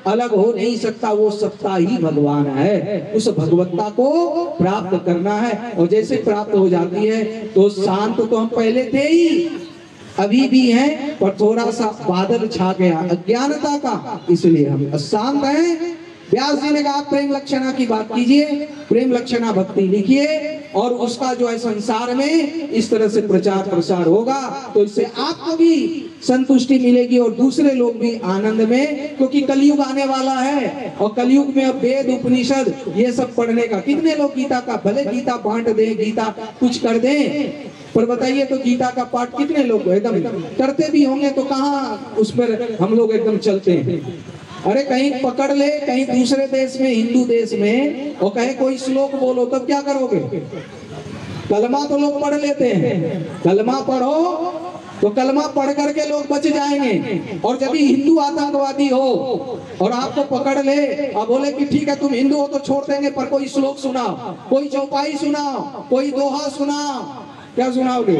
अलग हो नहीं सकता, वो सत्ता ही भगवान है। उस भगवत्ता को प्राप्त करना है, और जैसे प्राप्त हो जाती है तो शांत तो हम पहले थे ही, अभी भी हैं, पर थोड़ा सा बादल छा गया अज्ञानता का, इसलिए हम अशांत हैं। व्यास जी ने कहा प्रेम लक्षणा की बात कीजिए, प्रेम लक्षणा भक्ति लिखिए, और उसका जो है संसार में इस तरह से प्रचार प्रसार होगा तो इससे आपको भी संतुष्टि मिलेगी और दूसरे लोग भी आनंद में, क्योंकि कलयुग आने वाला है और कलयुग में अब वेद उपनिषद ये सब पढ़ने का, कितने लोग गीता का, भले गीता बांट दें, गीता कुछ कर दें, पर बताइए तो गीता का पाठ कितने लोग एकदम करते भी होंगे, तो कहाँ उस पर हम लोग एकदम चलते हैं। अरे कहीं पकड़ ले, कहीं दूसरे देश में, हिंदू देश में, और कहे कोई श्लोक बोलो, तब क्या करोगे? कलमा तो लोग पढ़ लेते हैं, कलमा पढ़ो तो कलमा पढ़ करके लोग बच जाएंगे। और जब हिंदू आतंकवादी हो और आपको पकड़ ले और बोले कि ठीक है तुम हिंदू हो तो छोड़ देंगे, पर कोई श्लोक सुनाओ, कोई चौपाई सुनाओ, कोई दोहा सुनाओ, क्या सुनाओगे?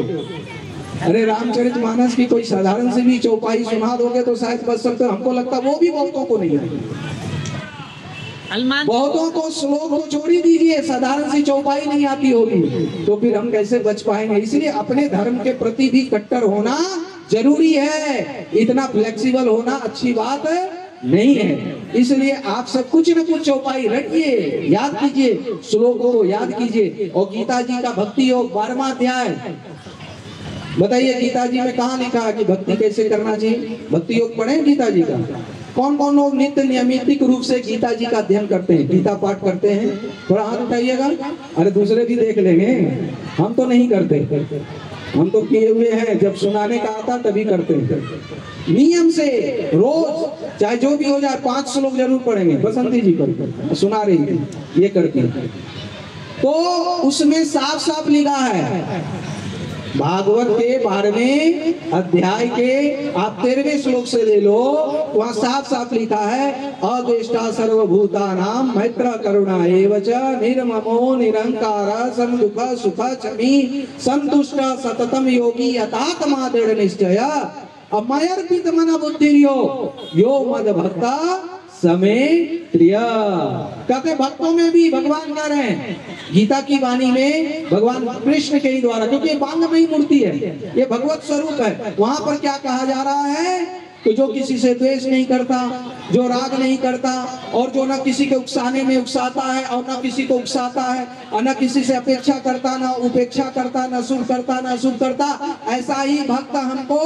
अरे रामचरितमानस की कोई साधारण से भी चौपाई सुना दोगे तो शायद बच सकते। हमको लगता है वो भी बहुतों को नहीं आती, बहुतों को श्लोक को छोड़ ही दीजिए, साधारण सी चौपाई नहीं आती होगी, तो फिर हम कैसे बच पाएंगे? इसलिए अपने धर्म के प्रति भी कट्टर होना जरूरी है, इतना फ्लेक्सिबल होना अच्छी बात नहीं है। इसलिए आप सब कुछ न कुछ चौपाई रखिए, याद कीजिए, श्लोकों को याद कीजिए। और गीता जी का भक्ति योग 12वां अध्याय, बताइए गीता जी में कहाँ लिखा है कि भक्ति कैसे करना चाहिए? भक्ति योग पढ़े गीता जी का? कौन कौन लोग नित्य नियमित रूप से गीता जी का अध्ययन करते हैं, गीता पाठ करते हैं? थोड़ा हाथ उठाइएगा। अरे दूसरे भी देख लेंगे, हम तो नहीं करते, हम तो किए हुए हैं, जब सुनाने का आता तभी करते हैं। नियम से रोज चाहे जो भी हो जाए 5 श्लोक जरूर पढ़ेंगे। बसंती जी को सुना रही थी, ये करती है, तो उसमें साफ साफ लिखा है, भागवत के 12वें अध्याय के आप 13वें श्लोक से ले लो, वहाँ साफ साफ लिखा है, अद्वेष्टा सर्वभूतानां मैत्र करुणा एवच निर्ममो निरंकार समदुख सुख क्षमी संतुष्ट सततम योगी यथात्मा दृढ़ निश्चय अमयर्पित मन बुद्धिर्यो यो मद भक्ता समय प्रिय। कहते भक्तों में भी भगवान कह रहे हैं, गीता की वाणी में भगवान कृष्ण के ही द्वारा, क्योंकि ये बांगमयी मूर्ति है, ये भगवत स्वरूप है। वहां पर क्या कहा जा रहा है कि जो किसी से द्वेष नहीं करता, जो राग नहीं करता, और जो न किसी के उकसाने में उकसाता है और न किसी को उकसाता है, और न किसी से अपेक्षा करता, न उपेक्षा करता, न सुख करता, न सुख करता, ऐसा ही भक्त हमको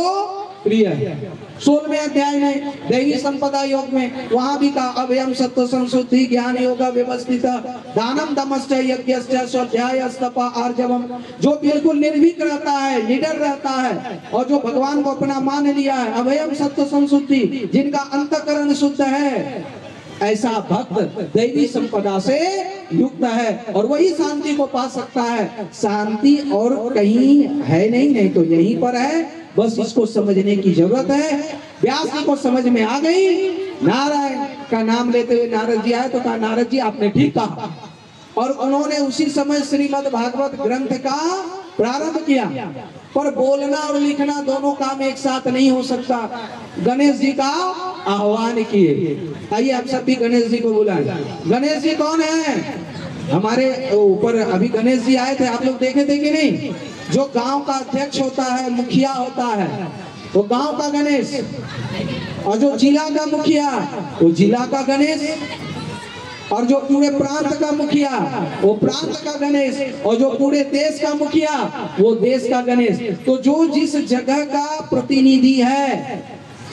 प्रिय है। 16वें अध्याय में दैवी संपदा योग में वहां भी कहा, अभयम सत्व संशुद्धि ज्ञान योग व्यवस्थित दानम दमश्च यज्ञश्च स्वाध्यायस्तप आर्जवम, जो बिल्कुल निर्भीक रहता है, निडर रहता है, और जो भगवान को अपना मान लिया है, अभयम सत्व संशुद्धि, जिनका अंतःकरण शुद्ध है, ऐसा भक्त दैवी संपदा से युक्त है और वही शांति को पा सकता है। शांति और कहीं है नहीं तो यहीं पर है, बस इसको समझने की जरूरत है। व्यास जी को समझ में आ गई, नारायण का नाम लेते हुए नारद जी आए तो कहा, नारद जी आपने ठीक कहा, और उन्होंने उसी समय श्रीमद् भागवत ग्रंथ का प्रारंभ किया। पर बोलना और लिखना दोनों काम एक साथ नहीं हो सकता। गणेश जी का आह्वान किए, आइए आप सब भी गणेश जी को बुलाएं। गणेश जी कौन है? हमारे ऊपर अभी गणेश जी आए थे, आप लोग देखे थे कि नहीं? जो गांव का अध्यक्ष होता है, मुखिया होता है, वो गांव का गणेश, और जो जिला का मुखिया वो जिला का गणेश, और जो पूरे प्रांत का मुखिया वो प्रांत का गणेश, और जो पूरे देश का मुखिया वो देश का गणेश। तो जो जिस जगह का प्रतिनिधि है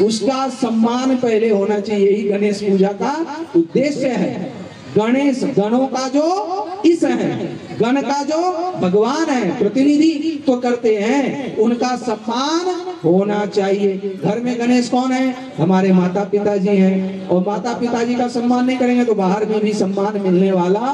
उसका सम्मान पहले होना चाहिए, यही गणेश पूजा का उद्देश्य है। गणेश गणों का जो इस है, गण का जो भगवान है, प्रतिनिधि तो करते हैं, उनका सम्मान होना चाहिए। घर में गणेश कौन है? हमारे माता पिता जी हैं, और माता पिता जी का सम्मान नहीं करेंगे तो बाहर में भी सम्मान मिलने वाला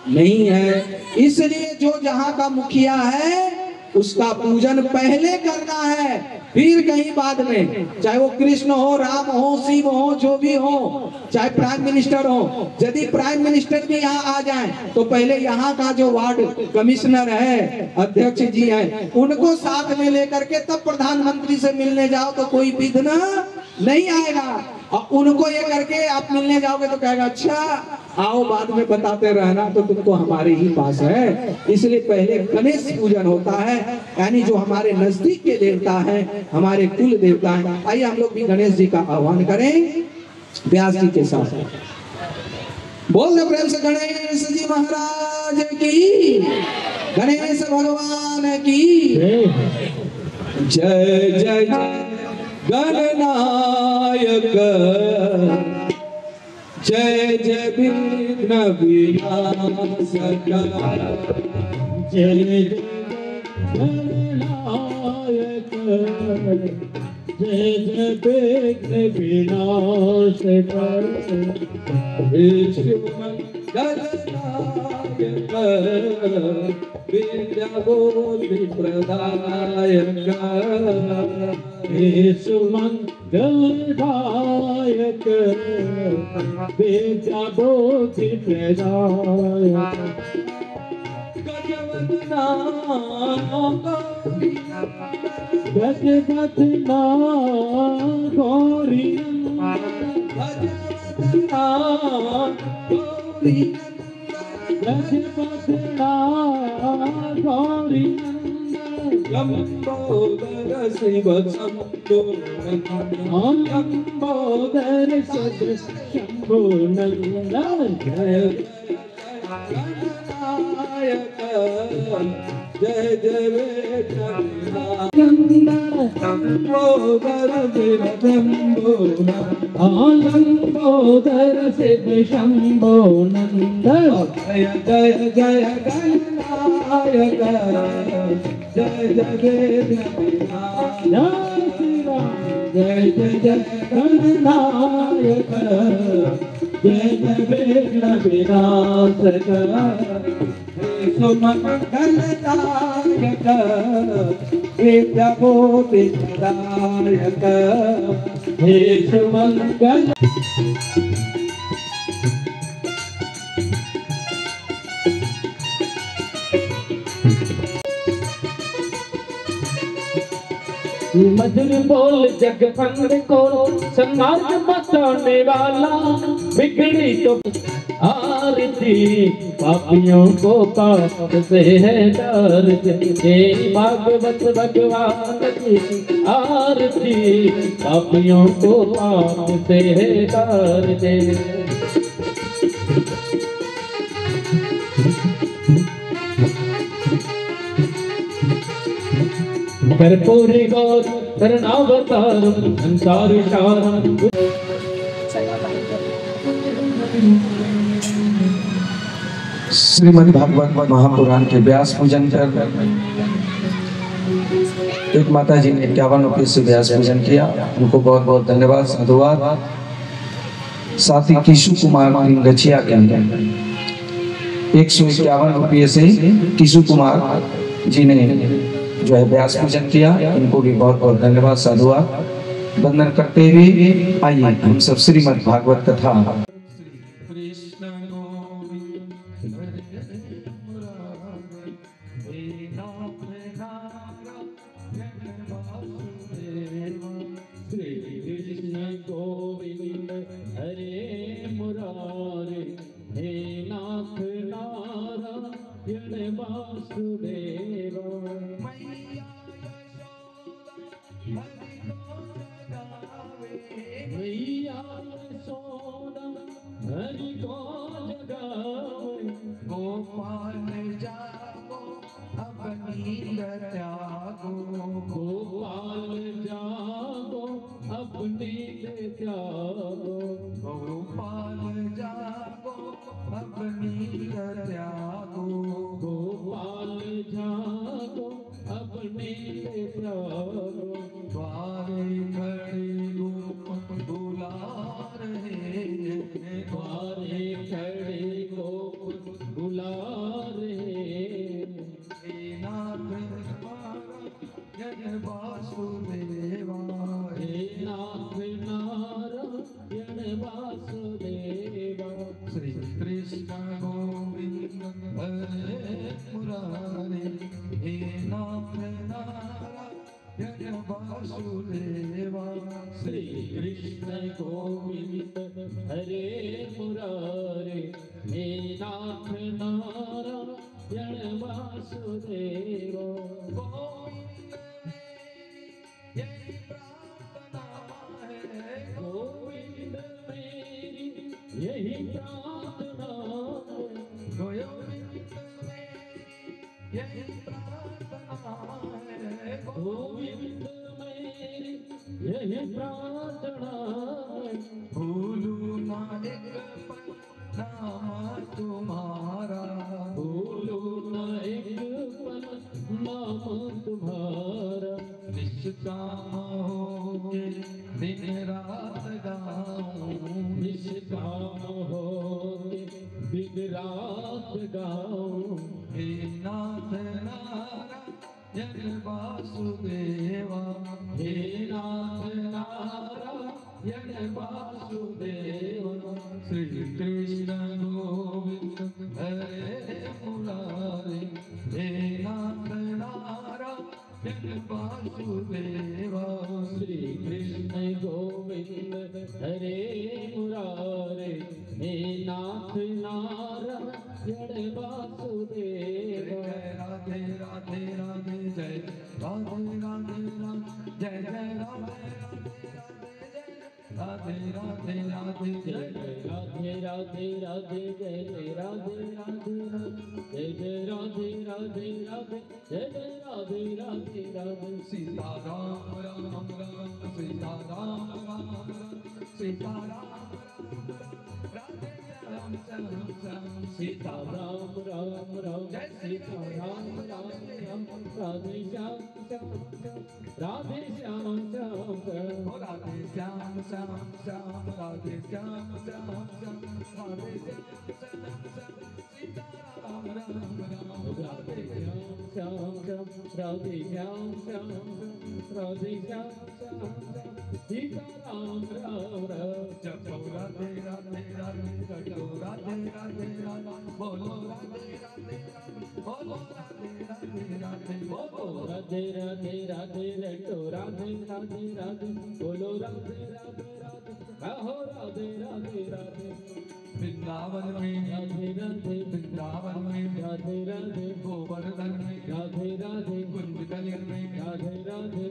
नहीं है। इसलिए जो जहाँ का मुखिया है उसका पूजन पहले करना है, फिर कहीं बाद में, चाहे वो कृष्ण हो, राम हो, शिव हो, जो भी हो, चाहे प्राइम मिनिस्टर हो। यदि प्राइम मिनिस्टर भी यहाँ आ जाए तो पहले यहाँ का जो वार्ड कमिश्नर है, अध्यक्ष जी हैं, उनको साथ में लेकर के तब प्रधानमंत्री से मिलने जाओ तो कोई विघ्न नहीं आएगा। और उनको ये करके आप मिलने जाओगे तो कहेगा अच्छा आओ बाद में बताते रहना, तो तुमको हमारे ही पास है। इसलिए पहले गणेश पूजन होता है, यानी जो हमारे नजदीक के देवता हैं, हमारे कुल देवता हैं। आइए हम लोग भी गणेश जी का आह्वान करें व्यास जी के साथ। बोल दे प्रेम से गणेश जी महाराज की, गणेश भगवान की जय जय जय गणनायक, जय जय विघ्न विनाशक, जय जय गणनायक, जय जय विघ्न विनाशक, विष्णु गणनायक, विद्याबोधि प्रदायक, मंगलदायक, विद्याबोधि प्रदायक, गजवदना गजवदना गौरी, गजवदना गौरी, गजवदना गौरी, लंबोदर शिव शंभो लंबोदर शिव शंभो नंदन, जय गणनायक, जय जय लंबोदर शिव शंभो लंबोदर शिव शंभो नंदन, जय जय जय गणनायक, जय जय जय जय जय गणनायक, जय जय विघ्न विनाशक, मंगलदायक, विद्याबोधि प्रदायक, हे सुमंगल। मधुर बोल जगफंद को सन्मार्ग बचाने वाला, बिगड़ी तो आरती पापियों को पाप से है डर, हे भागवत भगवान की आरती पापियों को पाप से है डर दे। कर्पूरी गौर करणावतारम संसार सारम। श्रीमद् भागवत महापुराण के व्यास पूजन कर एक माता जी ने 51 रुपये से व्यास पूजन किया, उनको बहुत बहुत धन्यवाद, साधुवाद। साथ ही किशु कुमार गछिया के 151 रुपये से किशु कुमार जी ने जो है व्यास पूजन किया, इनको भी बहुत बहुत धन्यवाद, साधुवाद। वंदन करते हुए आइए हम सब श्रीमद् भागवत कथा। गोपाल जागो अपनी त्यागो, गोपाल जागो अपनी त्यागो, गोपाल जागो अपनी त्यागो, गोपाल जागो अपनी त्यागो, द्वारे खड़े गोप बुला रहे, द्वारे खड़े गोप बुला रहे, नाथ नारायण वासुदेवा, नाथ नारायण वासुदेवा, श्री कृष्ण गोविंद हरे मुरारे, हे नाथ नारायण वासुदेवा। श्री कृष्ण गोविंद हरे मुरारे, हे नाथ नारायण वासुदेवा। गोविंद मेरी यही प्रार्थना है, गोविंद मेरी यही प्रार्थना है, गोविंद मेरी यही प्रार्थना है। भूलू ना एक पल नाम तुम्हारा, भूलू न एक पल नाम तुम्हारा। निष्काम होके दिन रात गाऊं, निष्काम होके दिन रात गाऊं। हे नाथ नारायण वासुदेवा, हे नाथ नारायण वासुदेवा। श्री कृष्ण गोविंद हरे मुरारे, हे नाथ नारायण वासुदेवा। श्री कृष्ण गोविंद हरे मुरारे, हे नाथ नारायण वासुदेवा। जय राधे राधे राधे, जय राधे राधे राधे, जय जय राधे राधे राधे, जय राधे राधे राधे, जय राधे राधे राधे, जय जय राधे राधे राधे, जय जय राधे राधे राधे। सीता राम राम राम, सीता राम राम राम, सीता राम राधे श्याम श्याम श्याम, सीता राम राम राम, सीता राम राम राम, राधे श्याम श्याम श्याम, राधे श्याम श्याम श्याम। ओ राधे श्याम श्याम श्याम, राधे श्याम श्याम श्याम, राधे श्याम श्याम श्याम, सीता राम राम राम, राधे श्याम श्याम श्याम, राधे श्याम श्याम श्याम, राधे श्याम श्याम श्याम, सीता राम राम राम। जपो राधे राधे राधे, रटो राधे राधे राधे, बोलो राधे राधे राधे, बोलो राधे राधे राधे, बोलो राधे राधे राधे, रटो राधे राधे राधे, बोलो राधे राधे राधे, कहो राधे राधे राधे। वृंदावन में राधे राधे, वृंदावन में राधे राधे, गोवर्धन में राधे राधे, कुंज कलिर में राधे राधे,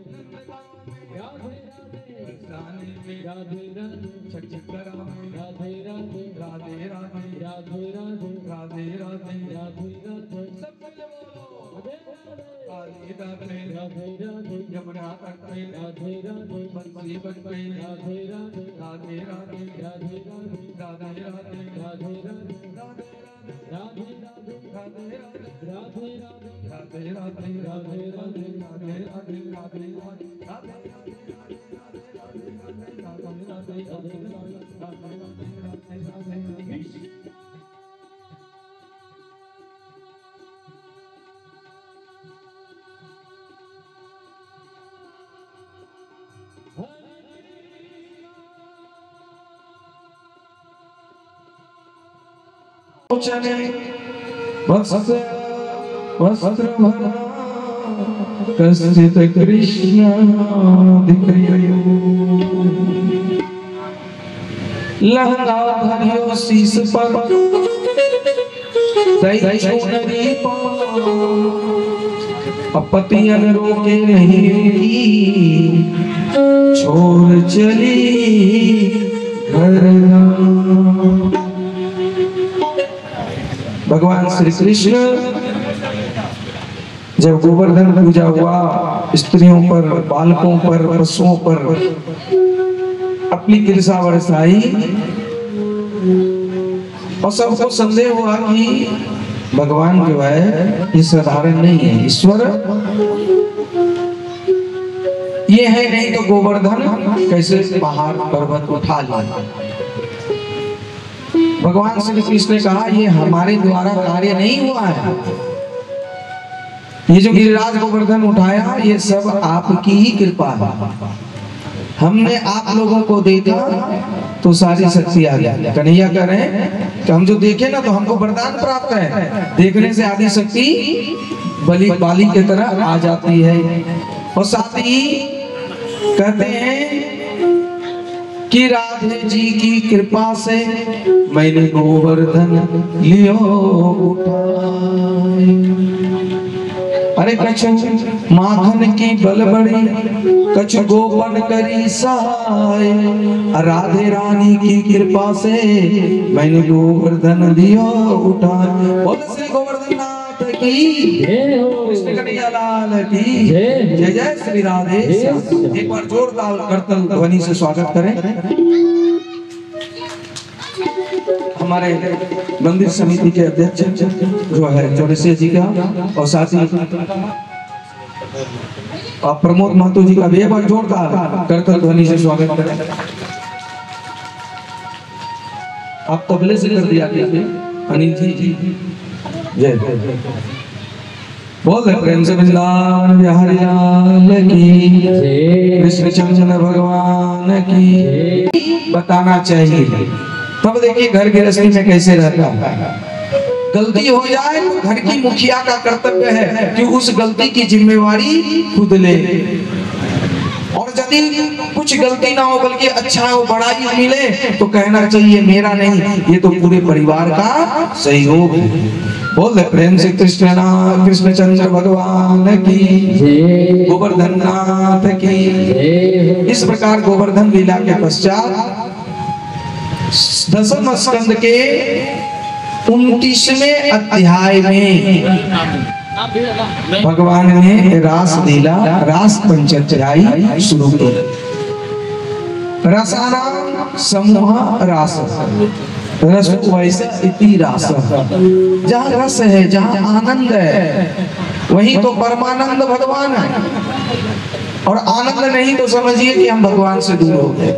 राधे राधे बरसाने में राधे राधे, छठकरा में राधे राधे, राधे राधे राधे राधे, राधे राधे, राधे राधे, सब मिल बोलो राधे राधे, काली तट में राधे राधे, यमुना तट में राधे राधे, बंसी बट में राधे राधे, राधे राधे राधे राधे, राधे राधे राधे राधे, राधे राधे राधे, राधे राधे राधे, राधे राधे राधे राधे, राधे राधे राधे वस्त्र भरा कसित कृष्ण लहरा धरियो शीस पर दई चुनरी अपतियन रोके नहीं छोड़ चली घर। भगवान श्री कृष्ण जब गोवर्धन पूजा हुआ, स्त्रियों पर, बालकों पर, पशुओं पर अपनी कृपा बरसाई और सबको संदेह हुआ कि भगवान जो है ये साधारण नहीं है, ईश्वर ये है, नहीं तो गोवर्धन कैसे पहाड़ पर्वत उठा लिया। भगवान श्री कृष्ण ने कहा ये हमारे द्वारा कार्य नहीं हुआ है, ये जो गिरिराज गोवर्धन उठाया ये सब आपकी ही कृपा है। हमने आप लोगों को देखा तो सारी शक्ति आ गई। कन्हैया कह रहे हैं कि हम जो देखे ना तो हमको वरदान प्राप्त है, देखने से आदि शक्ति बाली की तरह आ जाती है। और साथ ही कहते हैं कि राधे जी की कृपा से मैंने गोवर्धन लियो उठाए। अरे कछु माखन की बल बड़ी, कछु गोपन करी सहाय, राधे रानी की कृपा से मैंने गोवर्धन लियो उठाए। बोल श्री गोवर्धन नाथ की कृष्ण कन्हैया लाल की जय जय श्री राधे। एक बार जोरदार करतल ध्वनि से स्वागत करें हमारे मंदिर समिति के अध्यक्ष जो है चौरसिया जी का, और साथ ही प्रमोद महतो जी का भी एक बार जोरदार करतल ध्वनि से स्वागत करें। आप तबले से कर दिया अनिल जी जय बोल प्रेम से वृंदावन बिहारी लाल की कृष्ण चंद्र भगवान की बताना चाहिए। तब देखिए घर गृहस्थी में कैसे रहता है। गलती हो जाए तो घर की मुखिया का कर्तव्य है कि उस गलती की जिम्मेवारी खुद ले, और यदि कुछ गलती ना हो बल्कि अच्छा हो बड़ाई मिले तो कहना चाहिए मेरा नहीं, ये तो पूरे परिवार का सहयोग है। बोल प्रेम से कृष्ण चंद्र भगवान की गोवर्धन नाथ की। इस प्रकार गोवर्धन लीला के पश्चात दसम स्कंद के 29वें अध्याय में भगवान ने रास लीला रास पंचाध्यायी शुरू की। रसानां समूह रास रस वैसा इति रास। जहाँ रस है जहाँ आनंद है वहीं तो परमानंद भगवान है, और आनंद नहीं तो समझिए कि हम भगवान से दूर हो गए।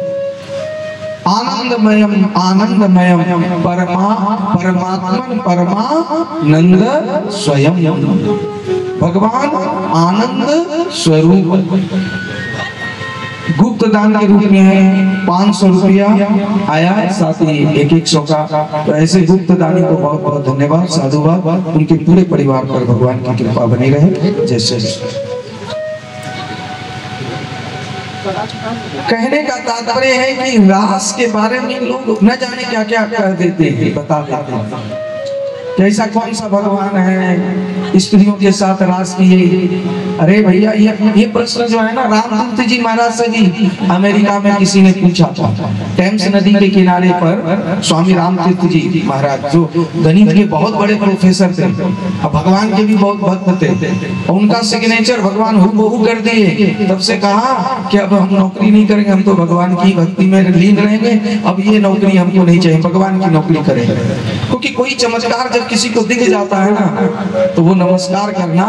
आनंदमयम आनंदमयम परमात्मन परमानंद स्वयं। भगवान आनंद स्वरूप। गुप्त दान के रूप में 500 रुपया आया, साथ ही 100 का। तो ऐसे गुप्त दानी को बहुत बहुत धन्यवाद, साधुवाद। उनके पूरे परिवार पर भगवान की कृपा बनी रहे। जैसे कहने का तात्पर्य है कि रास के बारे में लोग न जाने क्या क्या कह देते हैं, बता देते हैं। कैसा कौन सा भगवान है स्त्रियों के साथ रास किए? अरे भैया ये प्रश्न जो है ना रामतीर्थ जी महाराज से जी अमेरिका में किसी ने पूछा था। टेम्स नदी के किनारे पर स्वामी रामतीर्थ जी महाराज जो गणित के बहुत बड़े प्रोफेसर थे, अब भगवान के भी बहुत भक्त थे, उनका सिग्नेचर भगवान हुबहू कर दिए। तब से कहा कि अब हम नौकरी नहीं करेंगे, हम तो भगवान की भक्ति में लीन रहेंगे, अब ये नौकरी हमको नहीं चाहिए, भगवान की नौकरी करेंगे। क्योंकि कोई चमत्कार जब किसी को दिख जाता है ना तो वो नमस्कार करना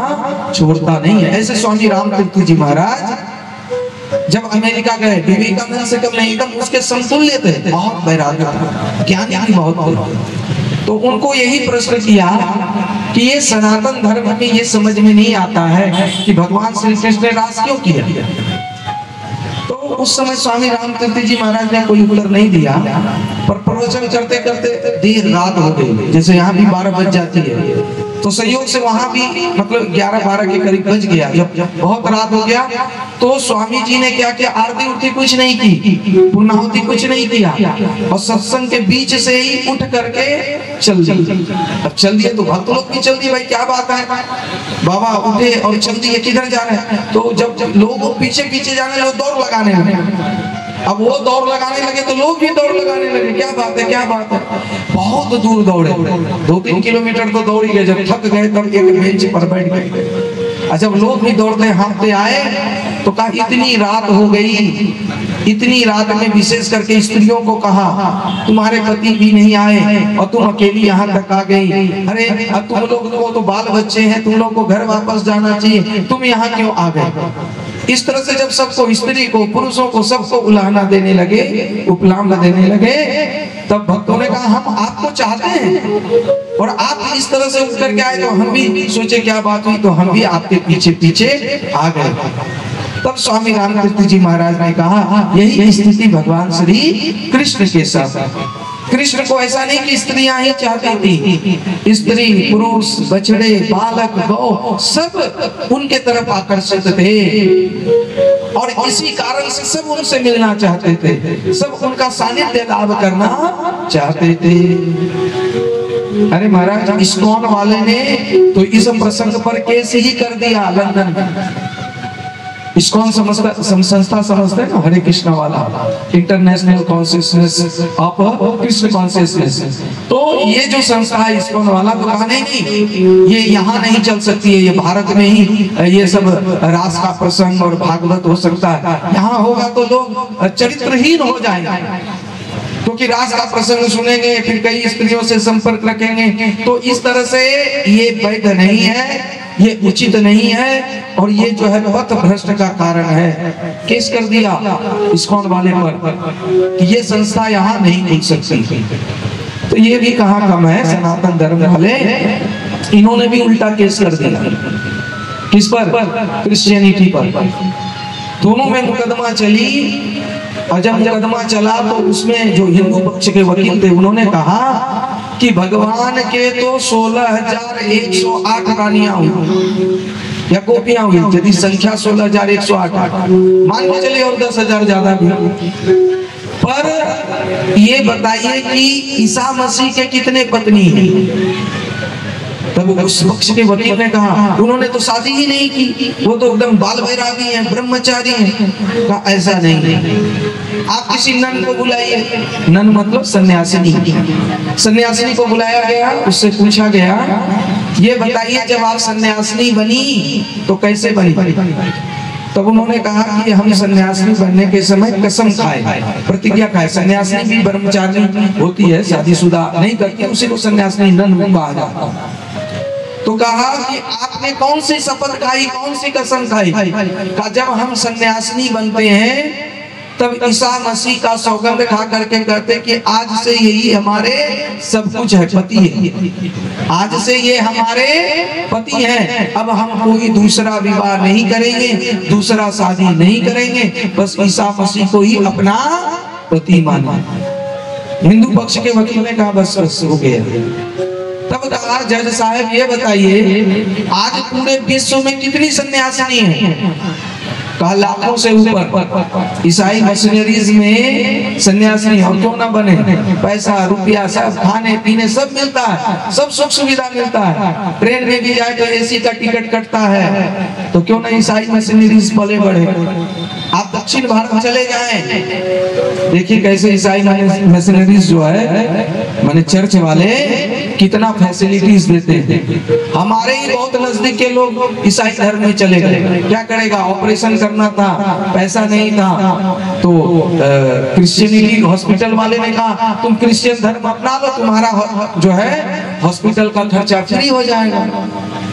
छोड़ता नहीं है। ऐसे स्वामी रामतीर्थ जी महाराज जब अमेरिका गए, विवेकानंद से कम नहीं, एकदम उसके समतुल्य थे, बहुत वैराग्य, ज्ञानी बहुत थे। तो उनको यही प्रश्न किया कि ये सनातन धर्म में ये समझ में नहीं आता है कि भगवान श्री कृष्ण ने रास क्यों किया। तो उस समय स्वामी रामतीर्थ जी महाराज ने कोई उत्तर नहीं दिया, पर प्रवचन करते करते देर रात हो गई। जैसे यहाँ भी 12 बज जाती है तो संयोग से वहां भी मतलब 11-12 के करीब बज गया। जब बहुत रात हो गया तो स्वामी जी ने क्या किया, आरती उरती कुछ नहीं की, पूर्णाहुति कुछ नहीं किया, और सत्संग के बीच से ही उठ करके चल दिए। अब चल दिए तो भक्त लोग भी चल दिए, भाई क्या बात है, बाबा उठे और चल दिए, किधर जा रहे हैं। तो जब लोग पीछे पीछे जाने लगे, दौड़ लगाने लगे। अब वो दौड़ लगाने लगे तो लोग भी दौड़ लगाने लगे, क्या बात है क्या बात है। बहुत दूर दौड़े, 2-3 किलोमीटर तो दौड़ गए। जब थक गए तब एक बेंच पर बैठ गए। जब लोग भी दौड़ते हाँफते आए तो कहा इतनी रात हो गई, इतनी रात में विशेष करके स्त्रियों को कहा तुम्हारे पति भी नहीं आए और तुम अकेली यहाँ तक आ गई। अरे अब तुम लोग को तो बाल बच्चे हैं, तुम लोग को घर वापस जाना चाहिए, तुम यहाँ क्यों आ गए। इस तरह से जब सबको, स्त्री को, पुरुषों को, सबको उलाहना देने लगे, उपलाहना देने लगे, तब भक्तों ने कहा हम आपको चाहते हैं और आप इस तरह से उठ करके आए। तो हम भी सोचे क्या बात हुई, तो हम भी आपके पीछे पीछे आ गए। तब स्वामी रामतीर्थ जी महाराज ने कहा यही स्थिति भगवान श्री कृष्ण के साथ है। कृष्ण को ऐसा नहीं कि स्त्रियां ही चाहती थी, स्त्री पुरुष बछड़े बालक गौ सब उनके तरफ आकर्षित थे और इसी कारण से सब उनसे मिलना चाहते थे, सब उनका सानिध्य लाभ करना चाहते थे। अरे महाराज इस्कॉन वाले ने तो इस प्रसंग पर केस ही कर दिया लंदन में। इस्कॉन संस्था समझते हैं ना, हरे कृष्ण वाला, international consciousness of Krishna consciousness. तो ये जो संस्था है इस्कॉन वाला तो कहा नहीं ये यहाँ नहीं चल सकती है, ये भारत में ही ये सब रास का प्रसंग और भागवत हो सकता है, यहाँ होगा तो लोग चरित्रहीन हो जाएंगे क्योंकि रास का प्रसंग सुनेंगे फिर कई स्त्रियों से संपर्क रखेंगे। तो इस तरह से ये वैध नहीं है, ये उचित नहीं है और ये जो है पथ भ्रष्ट का कारण है। केस कर दिया इस्कॉन वाले पर कि ये संस्था यहाँ नहीं खुल सकती। तो ये भी कहाँ कम है, सनातन धर्म वाले इन्होंने भी उल्टा केस कर दिया। किस पर? क्रिश्चियनिटी पर। दोनों में मुकदमा चली और जब मुकदमा चला तो उसमें जो हिंदू पक्ष के वकील थे उन्होंने कहा कि भगवान के तो 16,108 रानियां हुई या गोपियां हुई, यदि संख्या 16,108 मान के चलिए और 10,000 ज्यादा भी। पर ये बताइए कि ईसा मसीह के कितने पत्नी हैं? तब उस पक्ष के वकील ने कहा उन्होंने तो शादी ही नहीं की, वो तो एकदम बाल बैरागी हैं, ब्रह्मचारी हैं। कहा ऐसा नहीं, आप किसी नन को बुलाइए, नन मतलब सन्यासिनी, सन्यासिनी को बुलाया गया, उससे पूछा गया ये बताइए जब आप सन्यासिनी बनी तो कैसे बनी? तब उन्होंने कहा कि हम सन्यासिनी बनने के समय कसम खाए, प्रतिज्ञा खाए। सन्यासिनी भी ब्रह्मचारी होती है, शादीशुदा नहीं करती, उसी को सन्यासिनी नन कहा जाता। तो कहा कि आपने कौन सी शपथ खाई, कौन सी कसम खाई? कहा जब हम सन्यासिनी बनते हैं तब ईसा मसीह का सौगंध खा करके कहते कि आज से यही हमारे सब कुछ है, पति है, आज से ये हमारे पति हैं, अब हम कोई दूसरा विवाह नहीं करेंगे, दूसरा शादी नहीं करेंगे, बस ईसा मसीह को ही अपना पति माना। हिंदू पक्ष के वकील ने कहा बस बस हो गया। तब कहा जज साहब ये बताइए आज पूरे विश्व में कितनी सन्यासिनी है? कहा लाखों से ऊपर। ईसाई मिशनरीज में सन्यासिनी हम क्यों ना बने? पैसा रुपया सब खाने पीने सब मिलता है, सब सुख सुविधा मिलता है, ट्रेन में भी जाए तो एसी का टिकट कटता है, तो क्यों ना ईसाई मिशनरीज पले बढ़े? आप दक्षिण भारत चले जाएं, देखिए कैसे ईसाई मिशनरीज जो है माने चर्च वाले कितना फैसिलिटीज देते हैं। हमारे ही बहुत नजदीक के लोग ईसाई धर्म में चले गए, क्या करेगा, ऑपरेशन करना था, पैसा नहीं था, तो क्रिश्चियनिटी हॉस्पिटल वाले ने कहा तुम क्रिश्चियन धर्म अपना लो, तुम्हारा जो है हॉस्पिटल का खर्चा फ्री हो जाएगा।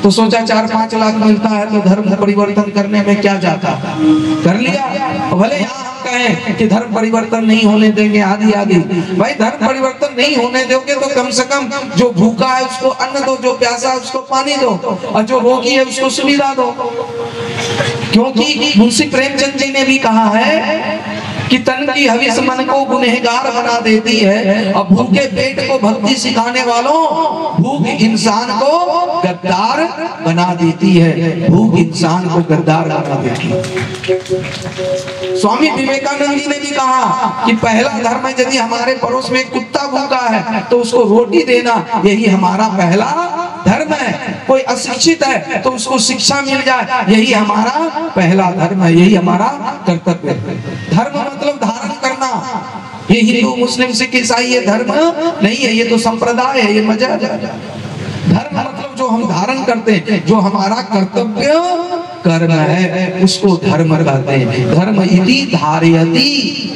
तो सोचा 4-5 लाख मिलता है तो धर्म परिवर्तन करने में क्या जाता, कर लिया। भले यहाँ हम कहें कि धर्म परिवर्तन नहीं होने देंगे आदि आदि, भाई धर्म परिवर्तन नहीं होने दोगे तो कम से कम जो भूखा है उसको अन्न दो, जो प्यासा है उसको पानी दो, और जो रोगी है उसको सुविधा दो। क्योंकि मुंशी प्रेमचंद जी ने भी कहा है कि तन की हविस मन को गुनहगार बना देती है, और भूखे पेट को भक्ति सिखाने वालों भूख इंसान को गद्दार बना देती है, भूख इंसान को गद्दार बना देती है। स्वामी विवेकानंद जी ने भी कहा कि पहला धर्म है यदि हमारे पड़ोस में एक कुत्ता भूखा है तो उसको रोटी देना, यही हमारा पहला धर्म है। कोई अशिक्षित है तो उसको शिक्षा मिल जाए, यही हमारा पहला धर्म है, यही हमारा कर्तव्य है। धर्म मतलब धारण करना, ये हिंदू मुस्लिम सिख ईसाई ये धर्म नहीं है, ये तो संप्रदाय है, ये मजहब है। धर्म मतलब जो हम धारण करते हैं, जो हमारा कर्तव्य कर्म है, उसको धर्म कहते हैं। धर्म इति धारयति।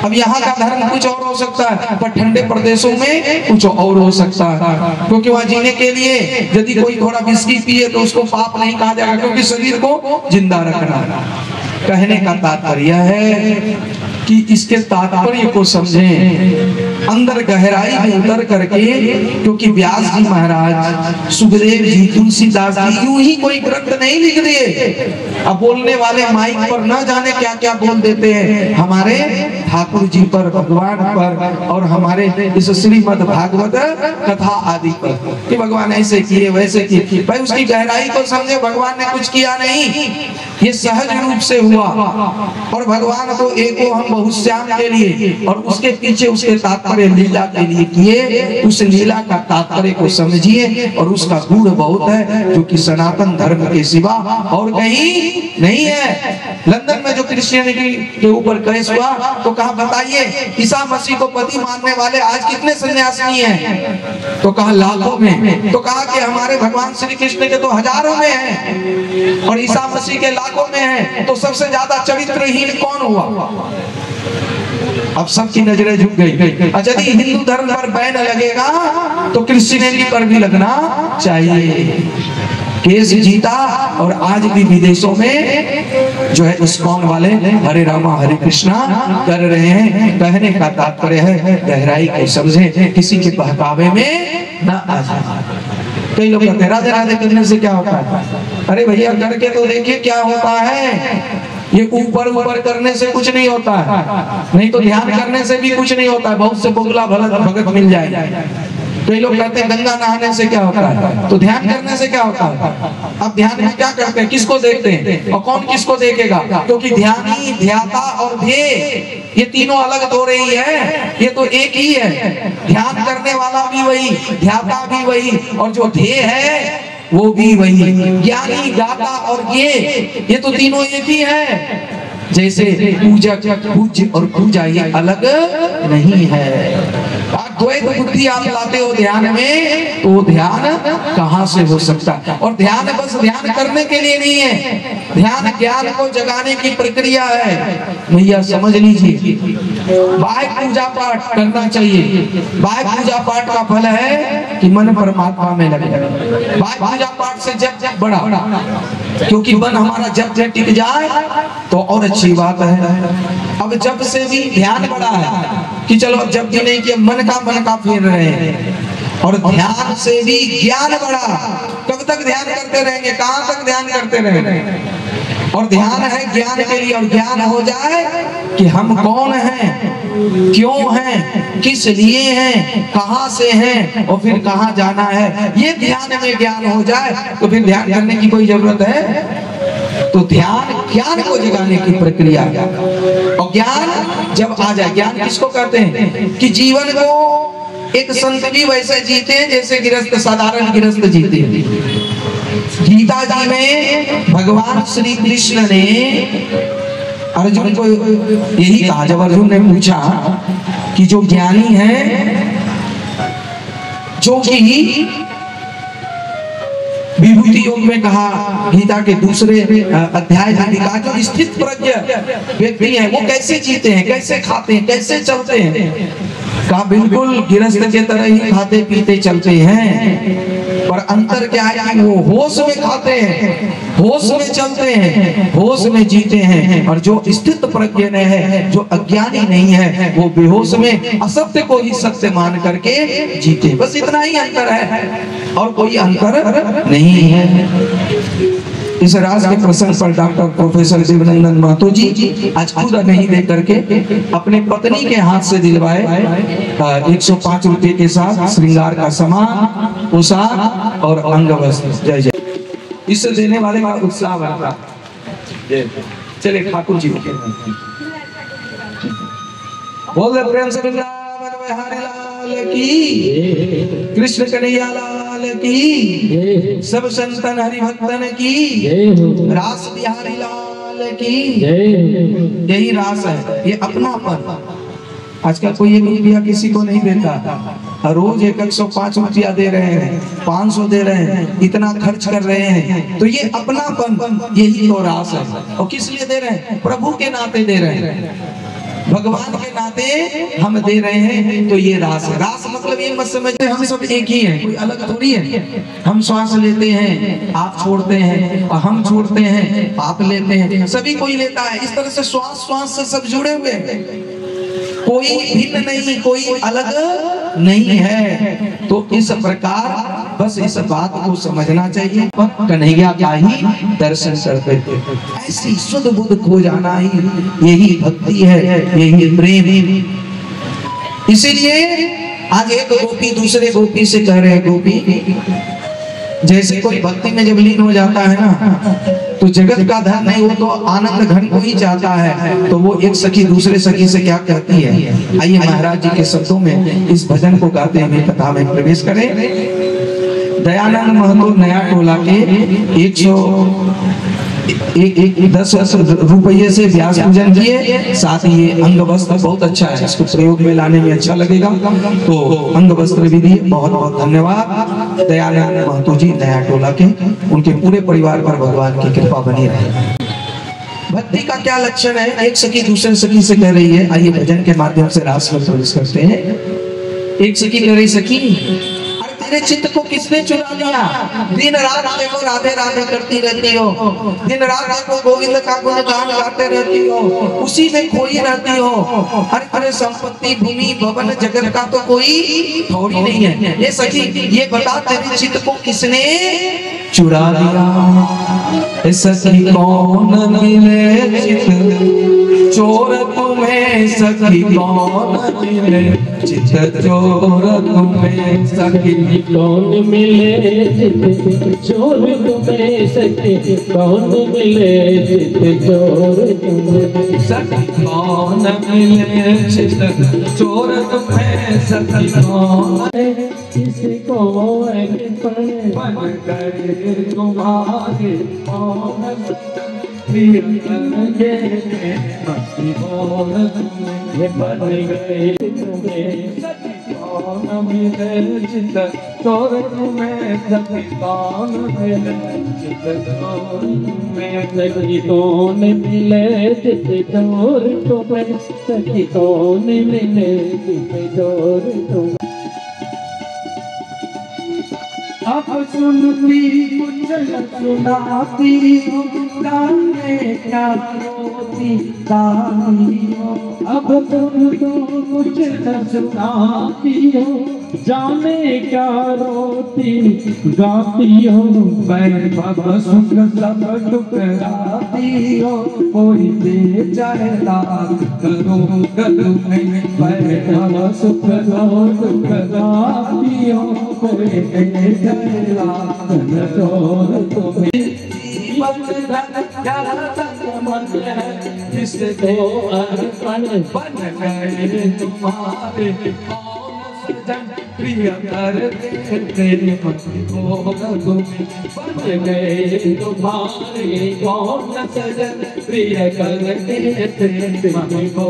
अब यहाँ का धर्म कुछ और हो सकता है, पर ठंडे प्रदेशों में कुछ और हो सकता है, क्योंकि वहाँ जीने के लिए यदि कोई थोड़ा विस्की पिए तो उसको पाप नहीं कहा जाएगा, क्योंकि शरीर को जिंदा रखना। कहने का तात्पर्य है कि इसके तात्पर्य को समझें, अंदर गहराई में उतर करके, क्योंकि व्यास जी महाराज, सुखदेव जी, तुलसीदास जी यूं ही कोई ग्रंथ नहीं लिख दिए। अब बोलने वाले माइक पर न जाने क्या क्या बोल देते हैं हमारे ठाकुर जी पर, भगवान पर, और हमारे इस श्रीमद् भागवत कथा आदि पर कि भगवान ऐसे किए वैसे किए। भाई उसकी गहराई को समझे, भगवान ने कुछ किया नहीं, ये सहज रूप से हुआ। और भगवान तो एको हम बहुश्याम के लिए और उसके पीछे उसके तात्पर्य लीला के लिए किए। उस लीला का तात्पर्य को समझिए, और उसका गुण बहुत है जो कि सनातन धर्म के सिवा और कहीं नहीं है। लंदन में जो क्रिश्चियनिटी के ऊपर केस हुआ तो कहा बताइए ईसा मसीह को पति मानने वाले आज कितने सन्यासी हैं? तो कहा लाखों में। तो कहा कि हमारे भगवान श्री कृष्ण के तो हजारों में हैं और ईसा मसीह के लाखों में हैं, तो सबसे ज्यादा चरित्रहीन कौन हुआ? अब सबकी नजरें झुक गई। अच्छा, यदि हिंदू धर्म पर बैन लगेगा तो क्रिश्चियनिटी पर भी लगना चाहिए। केस जीता, और आज भी विदेशों में जो है इस्कॉन वाले हरे रामा हरे कृष्णा कर रहे हैं। कहने का तात्पर्य है गहराई को समझे, किसी के बहकावे में न आ जाए। कई लोग कहते हैं राधे राधे करने से क्या होता है? अरे भैया करके तो देखिए क्या होता है। ये ऊपर ऊपर करने से कुछ नहीं होता है, नहीं तो ध्यान करने से भी कुछ नहीं होता है। बहुत से बोगला भगत मिल जाएगा। कई लोग कहते हैं गंगा नहाने से क्या होता है, तो ध्यान करने से क्या होता है? अब ध्यान में क्या करते हैं, किसको देखते हैं और कौन किसको देखेगा? क्योंकि ध्यानी, ध्याता और ध्येय ये तीनों अलग तो रही है, ये तो एक ही है। ध्यान करने वाला भी वही, ध्याता भी वही, और जो ध्येय है वो भी वही। ज्ञानी, दाता और ज्ञेय ये तो तीनों एक ही है। जैसे पूजक, पूज्य और पूजा ये अलग नहीं है। द्वैत बुद्धि आप लाते हो ध्यान में, तो ध्यान कहां से हो सकता है? और ध्यान बस ध्यान करने के लिए नहीं है, ध्यान ज्ञान को जगाने की प्रक्रिया है। भैया समझ लीजिए, बाह्य पूजा पाठ करना चाहिए। बाह्य पूजा पाठ का फल है कि मन परमात्मा में लगे। बाह्य पूजा पाठ से जब बढ़ा, क्योंकि मन हमारा जब टिक जाए तो और अच्छी बात है। अब जब से भी ध्यान बढ़ा है कि चलो अब जब भी नहीं किया, मन का फेर रहे हैं। और ध्यान से भी ज्ञान बढ़ा। कब तक ध्यान करते रहेंगे? कहां तक ध्यान करते रहेंगे? और ध्यान है ज्ञान के लिए, और ज्ञान हो जाए कि हम कौन हैं, क्यों हैं, किस लिए हैं, कहां से हैं और फिर कहां जाना है। ये ध्यान में ज्ञान हो जाए तो फिर ध्यान करने की कोई जरूरत है? तो ध्यान ज्ञान को जगाने की प्रक्रिया। और ज्ञान जब आ जाए, ज्ञान किसको कहते हैं? कि जीवन को एक संत भी वैसे जीते हैं जैसे गृहस्थ, साधारण गृहस्थ जीते हैं। गीता जी में भगवान श्री कृष्ण ने अर्जुन को यही कहा, जब अर्जुन ने पूछा कि जो ज्ञानी है, जो कि विभूति योग में कहा, गीता के दूसरे अध्याय में कहा, जो स्थित प्रज्ञ व्यक्ति है वो कैसे जीते हैं, कैसे खाते हैं, कैसे चलते हैं? कहा बिल्कुल गृहस्थ के तरह ही खाते पीते चलते हैं, पर अंतर क्या है कि वो होश में खाते हैं, होश में चलते हैं, होश में जीते हैं। और जो स्थित प्रज्ञ है, जो अज्ञानी नहीं है, वो बेहोश में असत्य को ही सत्य मान करके जीते। बस इतना ही अंतर है और कोई अंतर नहीं है। इस राज के प्रसंग पर डॉक्टर प्रोफेसर देवनंदन महतो जी आज खुद नहीं दे करके अपने पत्नी के हाथ से दिलवाए 105 रुपए के साथ श्रृंगार का सामान, पोशाक और अंग वस्त्र। जय जय। इससे देने वाले का उत्साह बढ़ता। चले ठाकुर जी बोल दे प्रेम से, वृंदावन बिहारी लाल की, कृष्ण कन्हैया लाल की, सब संतन हरि भक्तन की, रास बिहारी लाल की। यही रास है, ये अपनापन। आजकल कोई 1 रुपया किसी को नहीं देता, रोज 105 रुपया दे रहे हैं, 500 दे रहे हैं, इतना खर्च कर रहे हैं। तो ये अपनापन, यही तो रास है। और किस लिए दे रहे हैं? प्रभु के नाते दे रहे हैं। भगवान के नाते हम दे रहे हैं। तो ये रास है। रास मतलब ये मत समझे हम सब एक ही हैं, कोई अलग थोड़ी है। हम श्वास लेते हैं, आप छोड़ते हैं, और हम छोड़ते हैं, आप लेते हैं, सभी कोई लेता है। इस तरह से श्वास श्वास से सब जुड़े हुए हैं, कोई भिन्न नहीं, कोई अलग नहीं है। तो इस प्रकार बस इस बात को समझना चाहिए। कन्हैया का ही दर्शन करते थे, ऐसी शुद्ध बुद्ध खो जाना ही यही भक्ति है, यही प्रेम। इसीलिए आज एक गोपी दूसरे गोपी से कह रहे हैं, गोपी जैसे कोई भक्ति में जब लीन हो जाता है ना, तो जगत का धन नहीं, वो तो आनंद घन को ही चाहता है। तो वो एक सखी दूसरे सखी से क्या कहती है, आइए महाराज जी के शब्दों में इस भजन को गाते हुए कथा में प्रवेश करें। दयानंद महतो नया टोला के 110 रुपये से व्यास पूजन किए। साथ ही ये अंग वस्त्र बहुत अच्छा है, इसको प्रयोग में लाने में अच्छा लगेगा, तो अंग वस्त्र भी दिए। बहुत बहुत धन्यवाद दयानंद महतो जी नया टोला के, उनके पूरे परिवार पर भगवान की कृपा बनी रहे। भक्ति का क्या लक्षण है, एक सखी दूसरे सखी से कह रही है। आइए भजन के माध्यम से रास में प्रवेश करते हैं। एक सखी कह रही, सखी तेरे चित्त को किसने चुरा लिया, दिन रात देखो राधे राधे करती रहती हो, दिन रात देखो गोविंद का गुणगान गाते रहती हो, उसी में खोई रहती हो। अरे तेरे संपत्ति भूमि भवन जगत का तो कोई थोड़ी नहीं है। ये सखी ये बता, तेरे चित्त को किसने चुरा लिया। सखी कौन मिले चित्त चोर तुम्हें, सखी कौन मिले चित्त चोर तुम्हें, सखी कौन मिले चित्त चोर तुम्हें, सखी कौन मिले चित्त चोर तुम्हें, सखी कौन मिले चित्त चोर तुम्हें, सखी कौन किसको बन गए तुम्हारे कौन प्रिय करके भक्ति बोल तुम्हें बन गए तुम्हें, सखी कौन मिले चित्त चोर तुम्हें, सखी कौन मिले चित्त चोर तुम्हें, सखी कौन मिले चित्त चोर तुम्हें, सखी कौन मिले चित्त चोर तुम्हें। अब सुनती कुछ न सुनाती हो, गाने क्या रोती गाती हो। अब तुम तो कुछ न सुनाती हो, जाने क्या रोती गाती हो। वैभव सुख सब ठुकराती हो, कोई दे चाहे लाख करो करो नहीं। वैभव सुख सब ठुकराती हो, कोई दे चाहे लाख करो तुम्हें। जीवन धन क्या तन मन है, जिसको अर्पण बन गए तुम्हारे कौन सजन प्रिय करते तेरे भक्ति को तुम्हें, बन गए तुम्हारे कौन सजन प्रिय करते तेरे भक्ति को